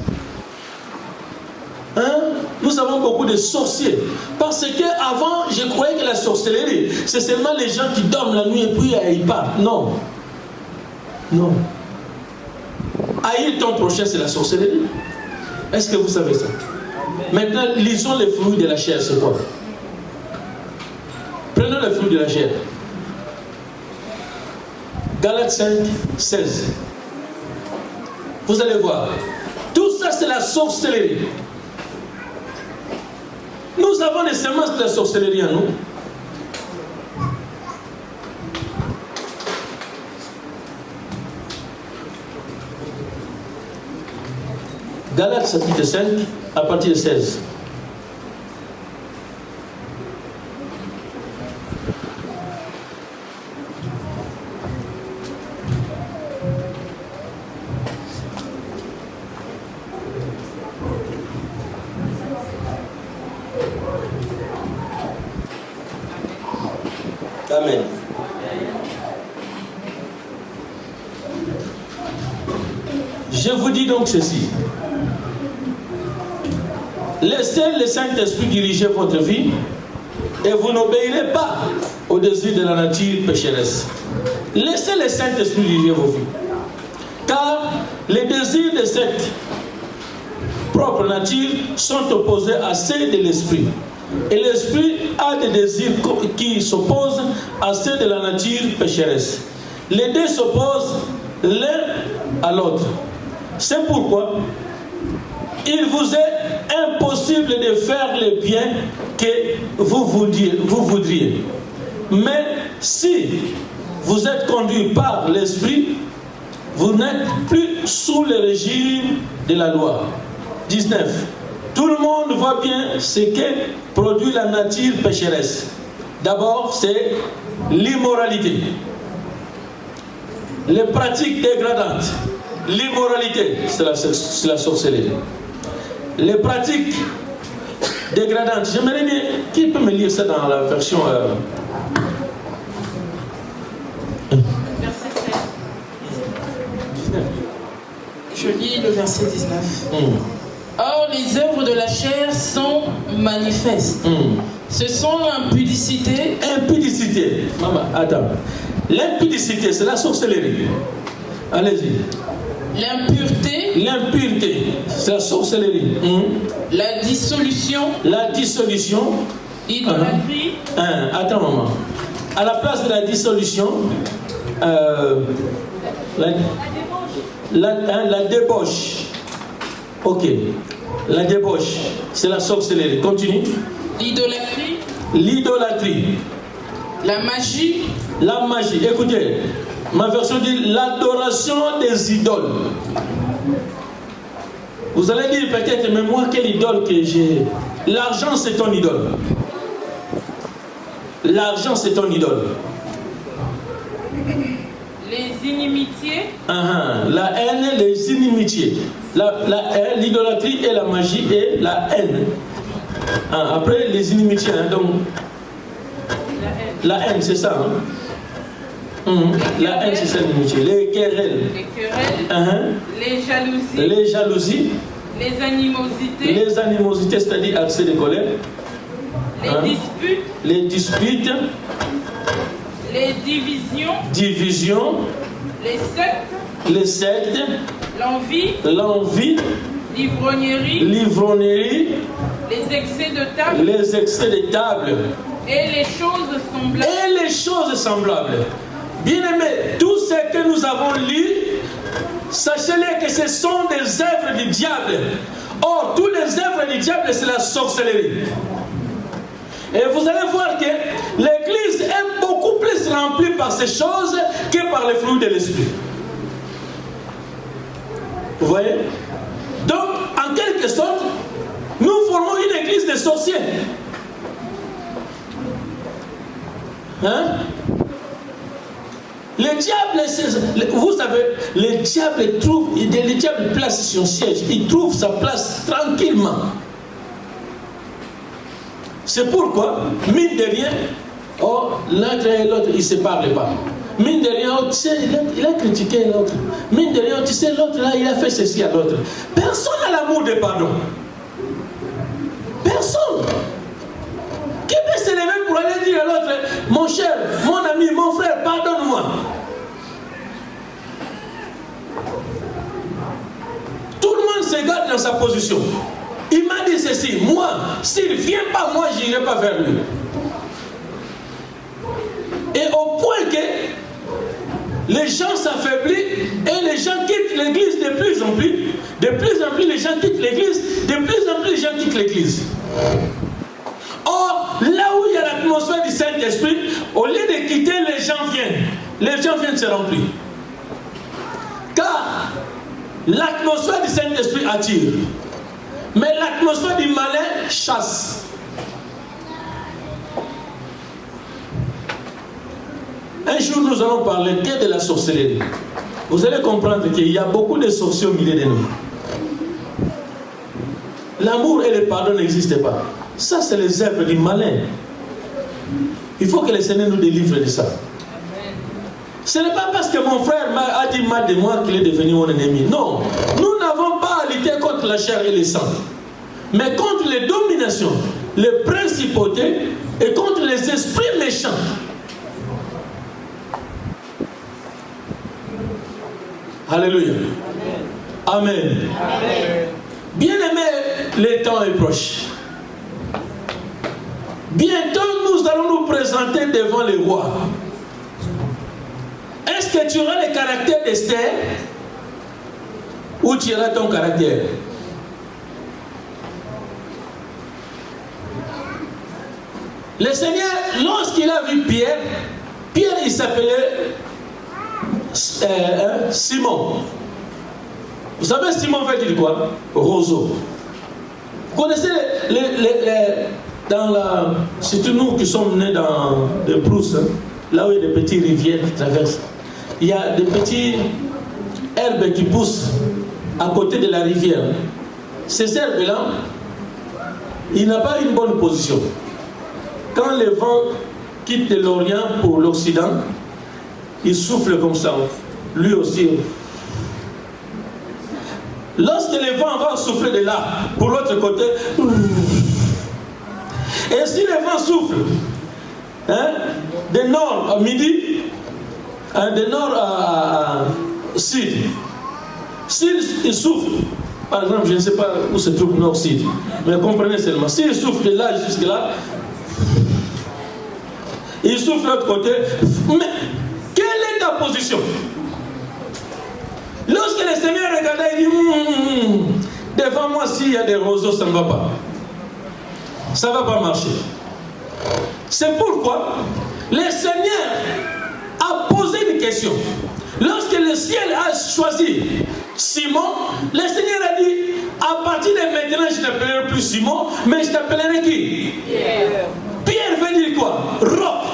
Hein? Nous avons beaucoup de sorciers. Parce qu'avant, je croyais que la sorcellerie, c'est seulement les gens qui dorment la nuit et puis ils partent. Non. Non. Haïr ton prochain, c'est la sorcellerie. Est-ce que vous savez ça? Maintenant, lisons les fruits de la chair, c'est quoi? Prenons les fruits de la chair. Galates 5, 16. Vous allez voir. Tout ça, c'est la sorcellerie. Nous avons des semences de la sorcellerie en nous. Galates chapitre 5, à partir de 16. Amen. Je vous dis donc ceci. Laissez le Saint-Esprit diriger votre vie et vous n'obéirez pas au désir de la nature pécheresse. Laissez le Saint-Esprit diriger vos vies. Car les désirs de cette propre nature sont opposés à ceux de l'Esprit. Et l'Esprit a des désirs qui s'opposent à ceux de la nature pécheresse. Les deux s'opposent l'un à l'autre. C'est pourquoi il vous est impossible de faire le bien que vous voudriez. Mais si vous êtes conduit par l'Esprit, vous n'êtes plus sous le régime de la loi. 19. Tout le monde voit bien ce que produit la nature pécheresse. D'abord, c'est l'immoralité, les pratiques dégradantes. L'immoralité, c'est la sorcellerie. Les pratiques dégradantes. J'aimerais bien, qui peut me lire ça dans la version Verset 7. 19. Je lis le verset 19. Or, les œuvres de la chair sont manifestes. Ce sont l'impudicité. Impudicité. Maman, attends. L'impudicité, c'est la sorcellerie. Allez-y. L'impureté. L'impureté, c'est la sorcellerie. La dissolution. La dissolution. Idolâtrie. Attends, maman. À la place de la dissolution, la débauche. Ok. La débauche, c'est la sorcellerie. Continue. L'idolâtrie. L'idolâtrie. La magie. La magie. Écoutez, ma version dit l'adoration des idoles. Vous allez dire peut-être, mais moi, quelle idole que j'ai? L'argent, c'est ton idole. L'argent, c'est ton idole. Les inimitiés. La haine, les inimitiés. L'idolâtrie et la magie et la haine. Après, les inimitiés. Donc, la haine, c'est ça. La haine, c'est ça l'inimitié. Les querelles. Les jalousies. Les jalousies. Les animosités. Les animosités, c'est-à-dire accès de colère. Les disputes. Les disputes. Les divisions. Divisions. Les sectes. Les sectes. L'envie. L'envie. L'ivrognerie. L'ivrognerie. Les excès de table. Les excès de table. Et les choses semblables. Et les choses semblables. Bien-aimés, tout ce que nous avons lu, sachez-le que ce sont des œuvres du diable. Or, toutes les œuvres du diable, c'est la sorcellerie. Et vous allez voir que l'église est beaucoup plus remplie par ces choses que par les fruits de l'esprit. Vous voyez? Donc, en quelque sorte, nous formons une église de sorciers. Hein? Le diable, vous savez, le diable place son siège, il trouve sa place tranquillement. C'est pourquoi, mine de rien, l'un et l'autre, ils ne se parlent pas. Mine de rien, tu sais, il a critiqué l'autre. Mine de rien, tu sais, l'autre là, il a fait ceci à l'autre. Personne n'a l'amour de pardon. Personne. Qui peut se lever pour aller dire à l'autre, mon cher, mon ami, mon frère, pardonne-moi. Tout le monde se garde dans sa position. Il m'a dit ceci, moi, s'il ne vient pas, moi, je n'irai pas vers lui. Et au point que les gens s'affaiblissent et les gens quittent l'église de plus en plus. De plus en plus, les gens quittent l'église. De plus en plus, les gens quittent l'église. Or, là où il y a l'atmosphère du Saint-Esprit, au lieu de quitter, les gens viennent se remplir. Car l'atmosphère du Saint-Esprit attire. Mais l'atmosphère du malin chasse. Un jour, nous allons parler que de la sorcellerie. Vous allez comprendre qu'il y a beaucoup de sorciers au milieu de nous. L'amour et le pardon n'existent pas. Ça, c'est les œuvres du malin. Il faut que le Seigneur nous délivre de ça. Ce n'est pas parce que mon frère a dit mal de moi qu'il est devenu mon ennemi. Non. Nous n'avons pas à lutter contre la chair et le sang. Mais contre les dominations, les principautés et contre les esprits méchants. Alléluia. Amen. Amen. Bien-aimés, le temps est proche. Bientôt, nous allons nous présenter devant les rois. Est-ce que tu auras le caractère d'Esther ou tu auras ton caractère? Le Seigneur, lorsqu'il a vu Pierre, il s'appelait Simon. Vous savez, Simon veut dire quoi? Roseau. Vous connaissez surtout nous qui sommes nés dans des brousses, hein, là où il y a des petites rivières qui traversent. Il y a des petites herbes qui poussent à côté de la rivière. Ces herbes-là, il n'a pas une bonne position. Quand le vent quitte de l'Orient pour l'Occident, il souffle comme ça. Lui aussi. Lorsque le vent va souffler de là, pour l'autre côté, et si le vent souffle, de nord à midi, de nord à sud, s'il souffle, par exemple, je ne sais pas où se trouve nord-sud, mais comprenez seulement, s'il souffle de là jusque là, il souffle de l'autre côté, mais quelle est ta position? Lorsque le Seigneur regardait, il dit, devant moi, s'il y a des roseaux, ça ne va pas. Ça ne va pas marcher. C'est pourquoi le Seigneur a posé une question. Lorsque le ciel a choisi Simon, le Seigneur a dit, à partir de maintenant, je ne t'appellerai plus Simon, mais je t'appellerai qui? Pierre. Pierre veut dire quoi? Roc.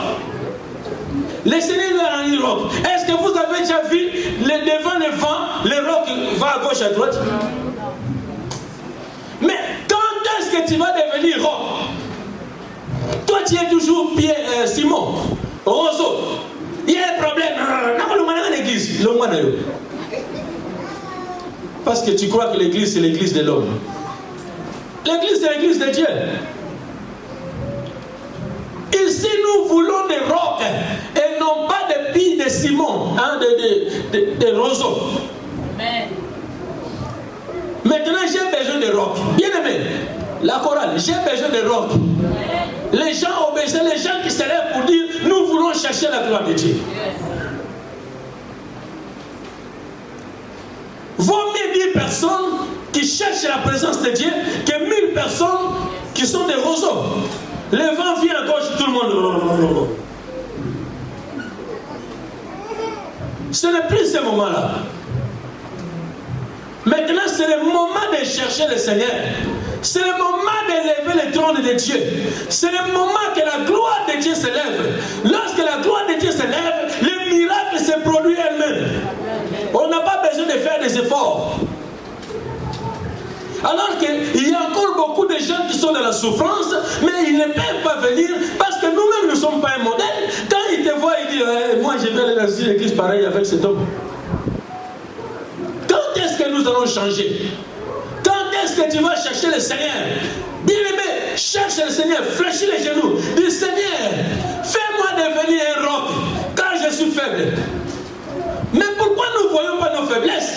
Le Seigneur lui a rendu roc. Est-ce que vous avez déjà vu devant le vent, le roc va à gauche, à droite? Mais quand est-ce que tu vas devenir roc? Toi, tu es toujours Pierre, Simon, roseau. Il y a un problème. L'église. Parce que tu crois que l'église, c'est l'église de l'homme. L'église, c'est l'église de Dieu. Ici, nous voulons des rocs et non pas des billes de Simon, hein, des roseaux. Amen. Maintenant, j'ai besoin de rocs. Bien aimé, la chorale, j'ai besoin de rocs. Les gens obéissent, les gens qui se lèvent pour dire, nous voulons chercher la gloire de Dieu. Vaut mieux 10 personnes qui cherchent la présence de Dieu que 1000 personnes qui sont des roseaux. Le vent vient encore sur tout le monde. Ce n'est plus ce moment-là. Maintenant, c'est le moment de chercher le Seigneur. C'est le moment d'élever le trône de Dieu. C'est le moment que la gloire de Dieu s'élève. Lorsque la gloire de Dieu s'élève, le miracle se produit elle-même. On n'a pas besoin de faire des efforts. Alors qu'il y a encore beaucoup de gens qui sont dans la souffrance, mais ils ne peuvent pas venir parce que nous-mêmes ne sommes pas un modèle. Quand ils te voient, ils disent moi je vais aller dans une église pareille avec cet homme. Quand est-ce que nous allons changer? Quand est-ce que tu vas chercher le Seigneur? Bien-aimé, cherche le Seigneur, fléchis les genoux. Dis Seigneur, fais-moi devenir un roc car je suis faible. Mais pourquoi nous ne voyons pas nos faiblesses?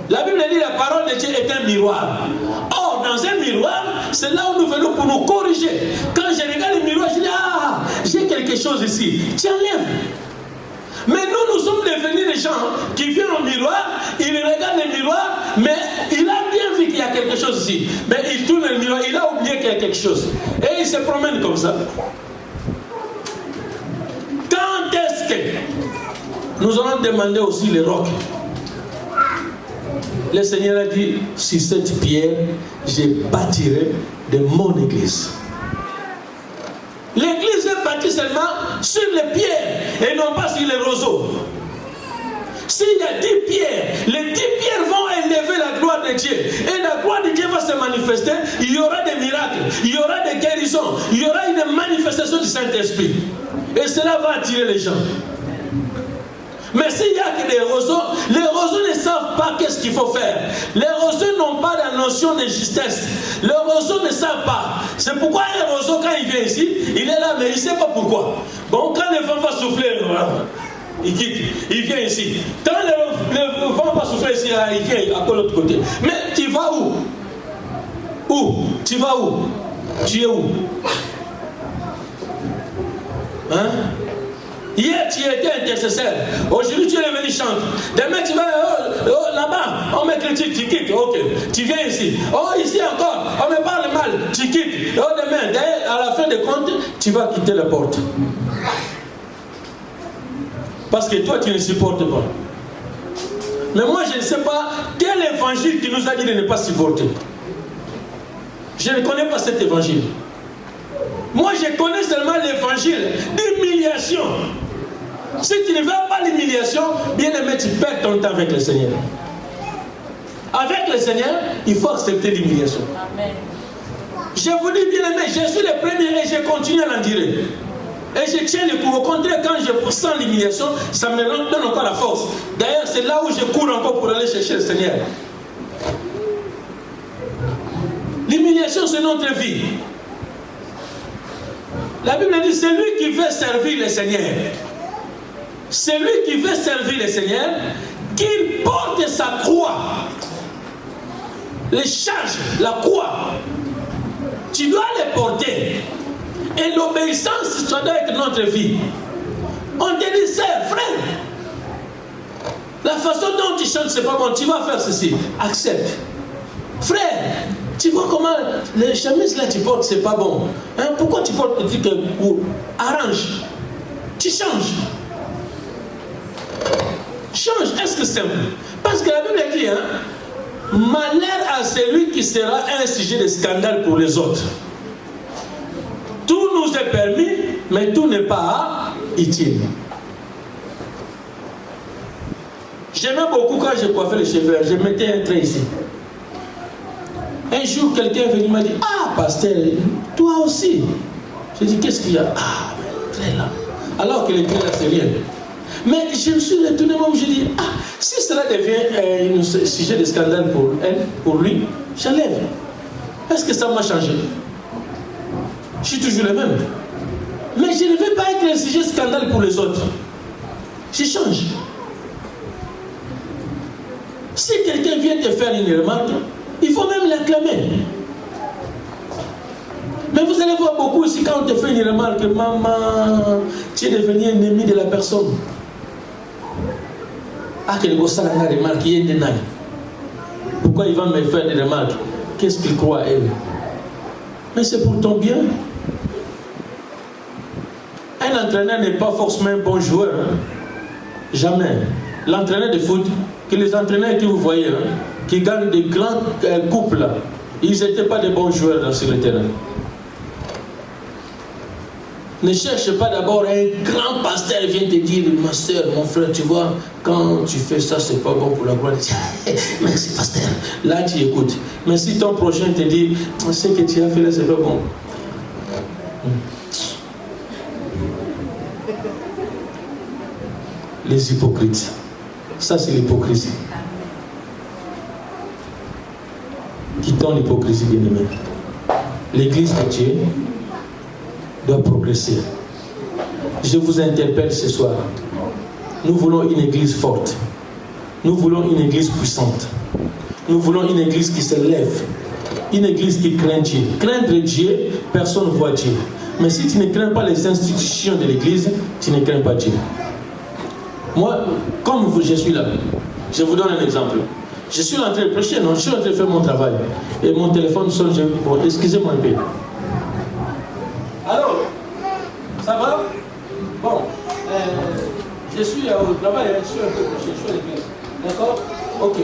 La Bible dit la parole de Dieu est un miroir. Or, dans un miroir, c'est là où nous venons pour nous corriger. Quand je regarde le miroir, je dis ah, j'ai quelque chose ici. Tu enlèves. Mais nous sommes devenus des gens qui viennent au miroir, ils regardent le miroir, mais il a bien vu qu'il y a quelque chose ici. Mais il tourne le miroir, il a oublié qu'il y a quelque chose. Et il se promène comme ça. Quand est-ce que nous allons demander aussi les rocs? Le Seigneur a dit, sur cette pierre, je bâtirai de mon église. L'église est bâtie seulement sur les pierres et non pas sur les roseaux. S'il y a 10 pierres, les 10 pierres vont élever la gloire de Dieu. Et la gloire de Dieu va se manifester. Il y aura des miracles, il y aura des guérisons, il y aura une manifestation du Saint-Esprit. Et cela va attirer les gens. Mais s'il n'y a que des roseaux, les roseaux ne savent pas qu'est-ce qu'il faut faire. Les roseaux n'ont pas la notion de justesse. Les roseaux ne savent pas. C'est pourquoi un roseau, quand il vient ici, il est là, mais il ne sait pas pourquoi. Bon, quand le vent va souffler, il quitte, il vient ici. Quand le vent va souffler ici, il vient à l'autre côté. Mais tu vas où? Où? Tu vas où? Tu es où? Hein? Hier, tu étais intercesseur. Aujourd'hui, tu es venu chanter. Demain, tu vas là-bas. On me critique, tu quittes. Ok. Tu viens ici. Oh, ici encore. On me parle mal. Tu quittes. Oh, demain, à la fin de compte, tu vas quitter la porte. Parce que toi, tu ne supportes pas. Mais moi, je ne sais pas quel évangile qui nous a dit de ne pas supporter. Je ne connais pas cet évangile. Moi, je connais seulement l'évangile d'humiliation. Si tu ne veux pas l'humiliation, bien aimé, tu perds ton temps avec le Seigneur. Avec le Seigneur, il faut accepter l'humiliation. Amen. Je vous dis, bien aimé, je suis le premier et je continue à l'endurer. Et je tiens le coup. Au contraire, quand je sens l'humiliation, ça me donne encore la force. D'ailleurs, c'est là où je cours encore pour aller chercher le Seigneur. L'humiliation, c'est notre vie. La Bible dit, c'est lui qui veut servir le Seigneur. C'est lui qui veut servir le Seigneur, qu'il porte sa croix. Les charges, la croix. Tu dois les porter. Et l'obéissance, ça doit être notre vie. On te dit, frère, la façon dont tu chantes, c'est pas bon. Tu vas faire ceci. Accepte. Frère, tu vois comment les chemises là tu portes, c'est pas bon. Hein? Pourquoi tu portes petit ou arrange? Tu changes. Change. Est-ce que c'est simple? Parce que la Bible dit, hein, malheur à celui qui sera un sujet de scandale pour les autres. Tout nous est permis, mais tout n'est pas utile. J'aimais beaucoup quand je coiffais les cheveux, je mettais un trait ici. Un jour, quelqu'un est venu m'a dit, ah, pasteur, toi aussi. J'ai dit, qu'est-ce qu'il y a? Ah, mais trait là. Alors que le trait là, c'est rien. Mais je me suis retourné, moi, je dis, ah, si cela devient un sujet de scandale pour elle, pour lui, j'enlève. Est-ce que ça m'a changé? Je suis toujours le même. Mais je ne veux pas être un sujet de scandale pour les autres. Je change. Si quelqu'un vient te faire une remarque, il faut même l'acclamer. Mais vous allez voir beaucoup ici, quand on te fait une remarque, maman, tu es devenu ennemi de la personne. Ah, quel beau ça, la remarque, il est de nani. Pourquoi il va me faire des remarques? qu'est-ce qu'il croit elle. Mais c'est pour ton bien. Un entraîneur n'est pas forcément un bon joueur. Hein? Jamais. L'entraîneur de foot, que les entraîneurs que vous voyez, hein, qui gagnent des grands couples, là, ils n'étaient pas des bons joueurs sur le terrain. Ne cherche pas d'abord un grand pasteur vient te dire, ma soeur, mon frère, tu vois, quand tu fais ça, c'est pas bon pour la gloire. Merci pasteur. Là, tu écoutes. Mais si ton prochain te dit, ce que tu as fait là, c'est pas bon. Les hypocrites. Ça, c'est l'hypocrisie. Quittons l'hypocrisie, bien-aimé. L'église de Dieu doit progresser. Je vous interpelle ce soir. Nous voulons une église forte. Nous voulons une église puissante. Nous voulons une église qui se lève. Une église qui craint Dieu. Craindre Dieu, personne ne voit Dieu. Mais si tu ne crains pas les institutions de l'église, tu ne crains pas Dieu. Moi, comme je suis là, je vous donne un exemple. Je suis en train de prêcher, non, je suis en train de faire mon travail. Et mon téléphone sonne, bon, excusez-moi un peu. Alors, ça va? Bon, je suis au travail, je suis un peu prêché, je suis à l'église. D'accord? Ok.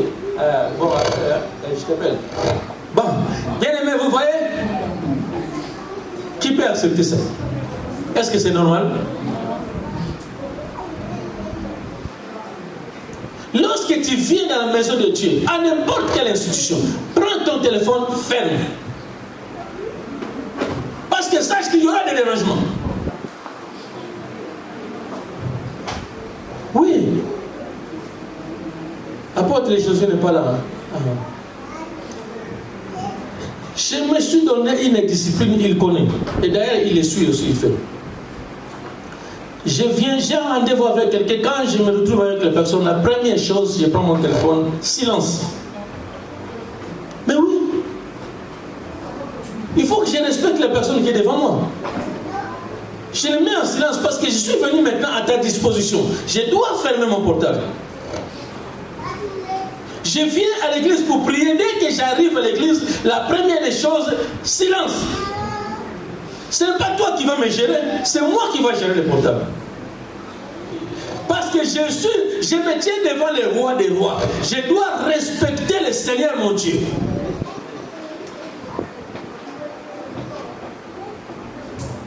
Bon, je t'appelle. Bon, bien aimé, vous voyez? Qui peut accepter ça? Est-ce que c'est normal? Lorsque tu viens dans la maison de Dieu, à n'importe quelle institution, prends ton téléphone, ferme. Parce que sache qu'il y aura des dérangements. Oui. Apôtre Jésus n'est pas là. Hein? Je me suis donné une discipline, il connaît. Et d'ailleurs, il le suit aussi, il fait. J'ai un rendez-vous avec quelqu'un, quand je me retrouve avec la personne, la première chose, je prends mon téléphone, silence. Mais oui. Il faut que je respecte la personne qui est devant moi. Je le mets en silence parce que je suis venu maintenant à ta disposition. Je dois fermer mon portable. Je viens à l'église pour prier. Dès que j'arrive à l'église, la première des choses, silence. Ce n'est pas toi qui vas me gérer, c'est moi qui vais gérer le portable. Parce que je me tiens devant le roi des rois. Je dois respecter le Seigneur mon Dieu.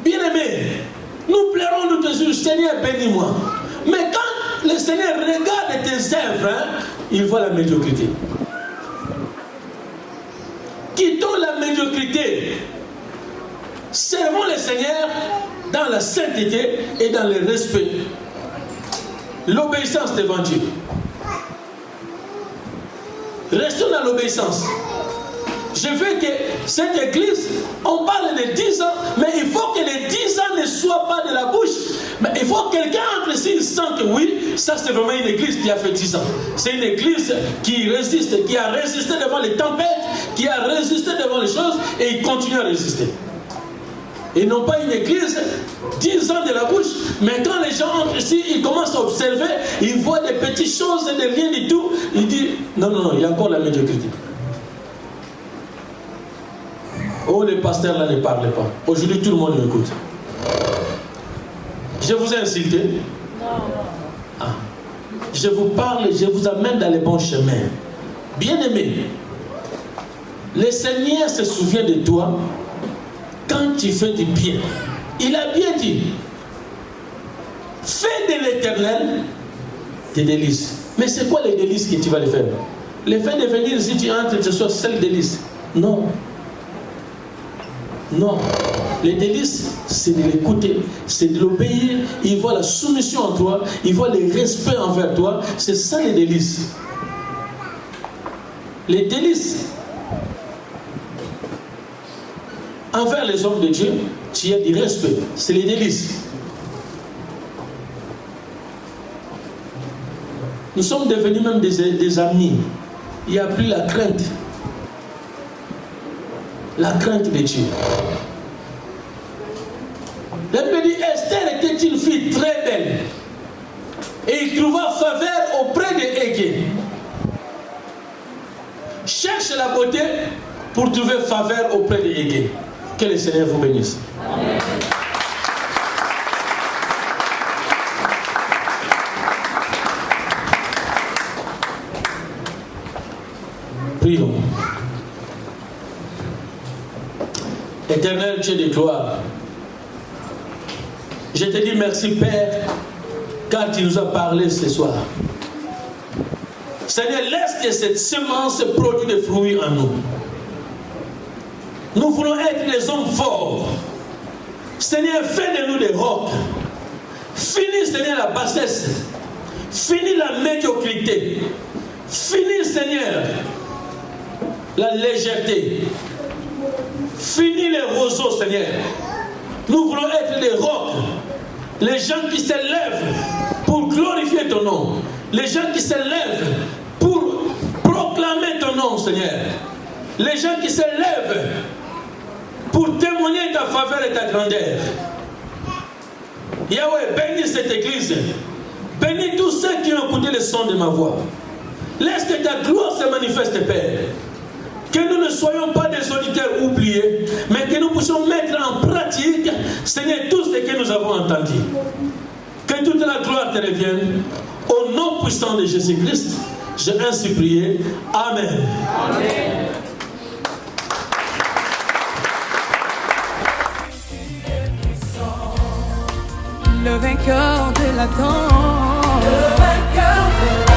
Bien-aimé, nous plairons, nous te disons, Seigneur, bénis-moi. Mais quand le Seigneur regarde tes œuvres, hein, il voit la médiocrité. Quittons la médiocrité. Servons le Seigneur dans la sainteté et dans le respect. L'obéissance devant Dieu. Restons dans l'obéissance. Je veux que cette église, on parle de 10 ans, mais il faut que les 10 ans ne soient pas de la bouche. Mais il faut que quelqu'un entre ici, il sent que oui, ça c'est vraiment une église qui a fait 10 ans. C'est une église qui résiste, qui a résisté devant les tempêtes, qui a résisté devant les choses et il continue à résister. Et non pas une église, 10 ans de la bouche, mais quand les gens entrent ici, ils commencent à observer, ils voient des petites choses et de rien du tout, ils disent, non, il y a encore la médiocrité. Oh, les pasteurs là ne parlent pas. Aujourd'hui, tout le monde m'écoute. Je vous ai insulté? Non. Ah. Je vous parle, je vous amène dans les bons chemins. Bien-aimé, le Seigneur se souvient de toi quand tu fais du bien. Il a bien dit, fais de l'Éternel des délices. Mais c'est quoi les délices que tu vas les faire? Le fait de venir ici, tu entres, ce soit seul délice. Non. Non. Les délices, c'est de l'écouter, c'est de l'obéir. Il voit la soumission en toi, il voit le respect envers toi. C'est ça les délices. Les délices envers les hommes de Dieu, tu as du respect. C'est les délices. Nous sommes devenus même des amis. Il n'y a plus la crainte. La crainte de Dieu. La Bible dit, Esther était une fille très belle. Et il trouva faveur auprès de Hégé. Cherche la beauté, pour trouver faveur auprès des Yégué. Que le Seigneur vous bénisse. Amen. Prions. Éternel Dieu de gloire, je te dis merci Père, car tu nous as parlé ce soir. Seigneur, laisse que cette semence produise des fruits en nous. Nous voulons être des hommes forts. Seigneur, fais de nous des rocs. Finis, Seigneur, la bassesse. Finis la médiocrité. Finis, Seigneur, la légèreté. Finis les roseaux, Seigneur. Nous voulons être des rocs. Les gens qui s'élèvent pour glorifier ton nom. Les gens qui s'élèvent pour proclamer ton nom, Seigneur. Les gens qui s'élèvent pour témoigner ta faveur et ta grandeur. Yahweh, bénis cette église. Bénis tous ceux qui ont écouté le son de ma voix. Laisse que ta gloire se manifeste, Père. Que nous ne soyons pas des auditeurs oubliés, mais que nous puissions mettre en pratique, Seigneur, tout ce que nous avons entendu. Que toute la gloire te revienne. Au nom puissant de Jésus-Christ, j'ai ainsi prié. Amen. Amen. Le vainqueur de la danse. Le vainqueur de la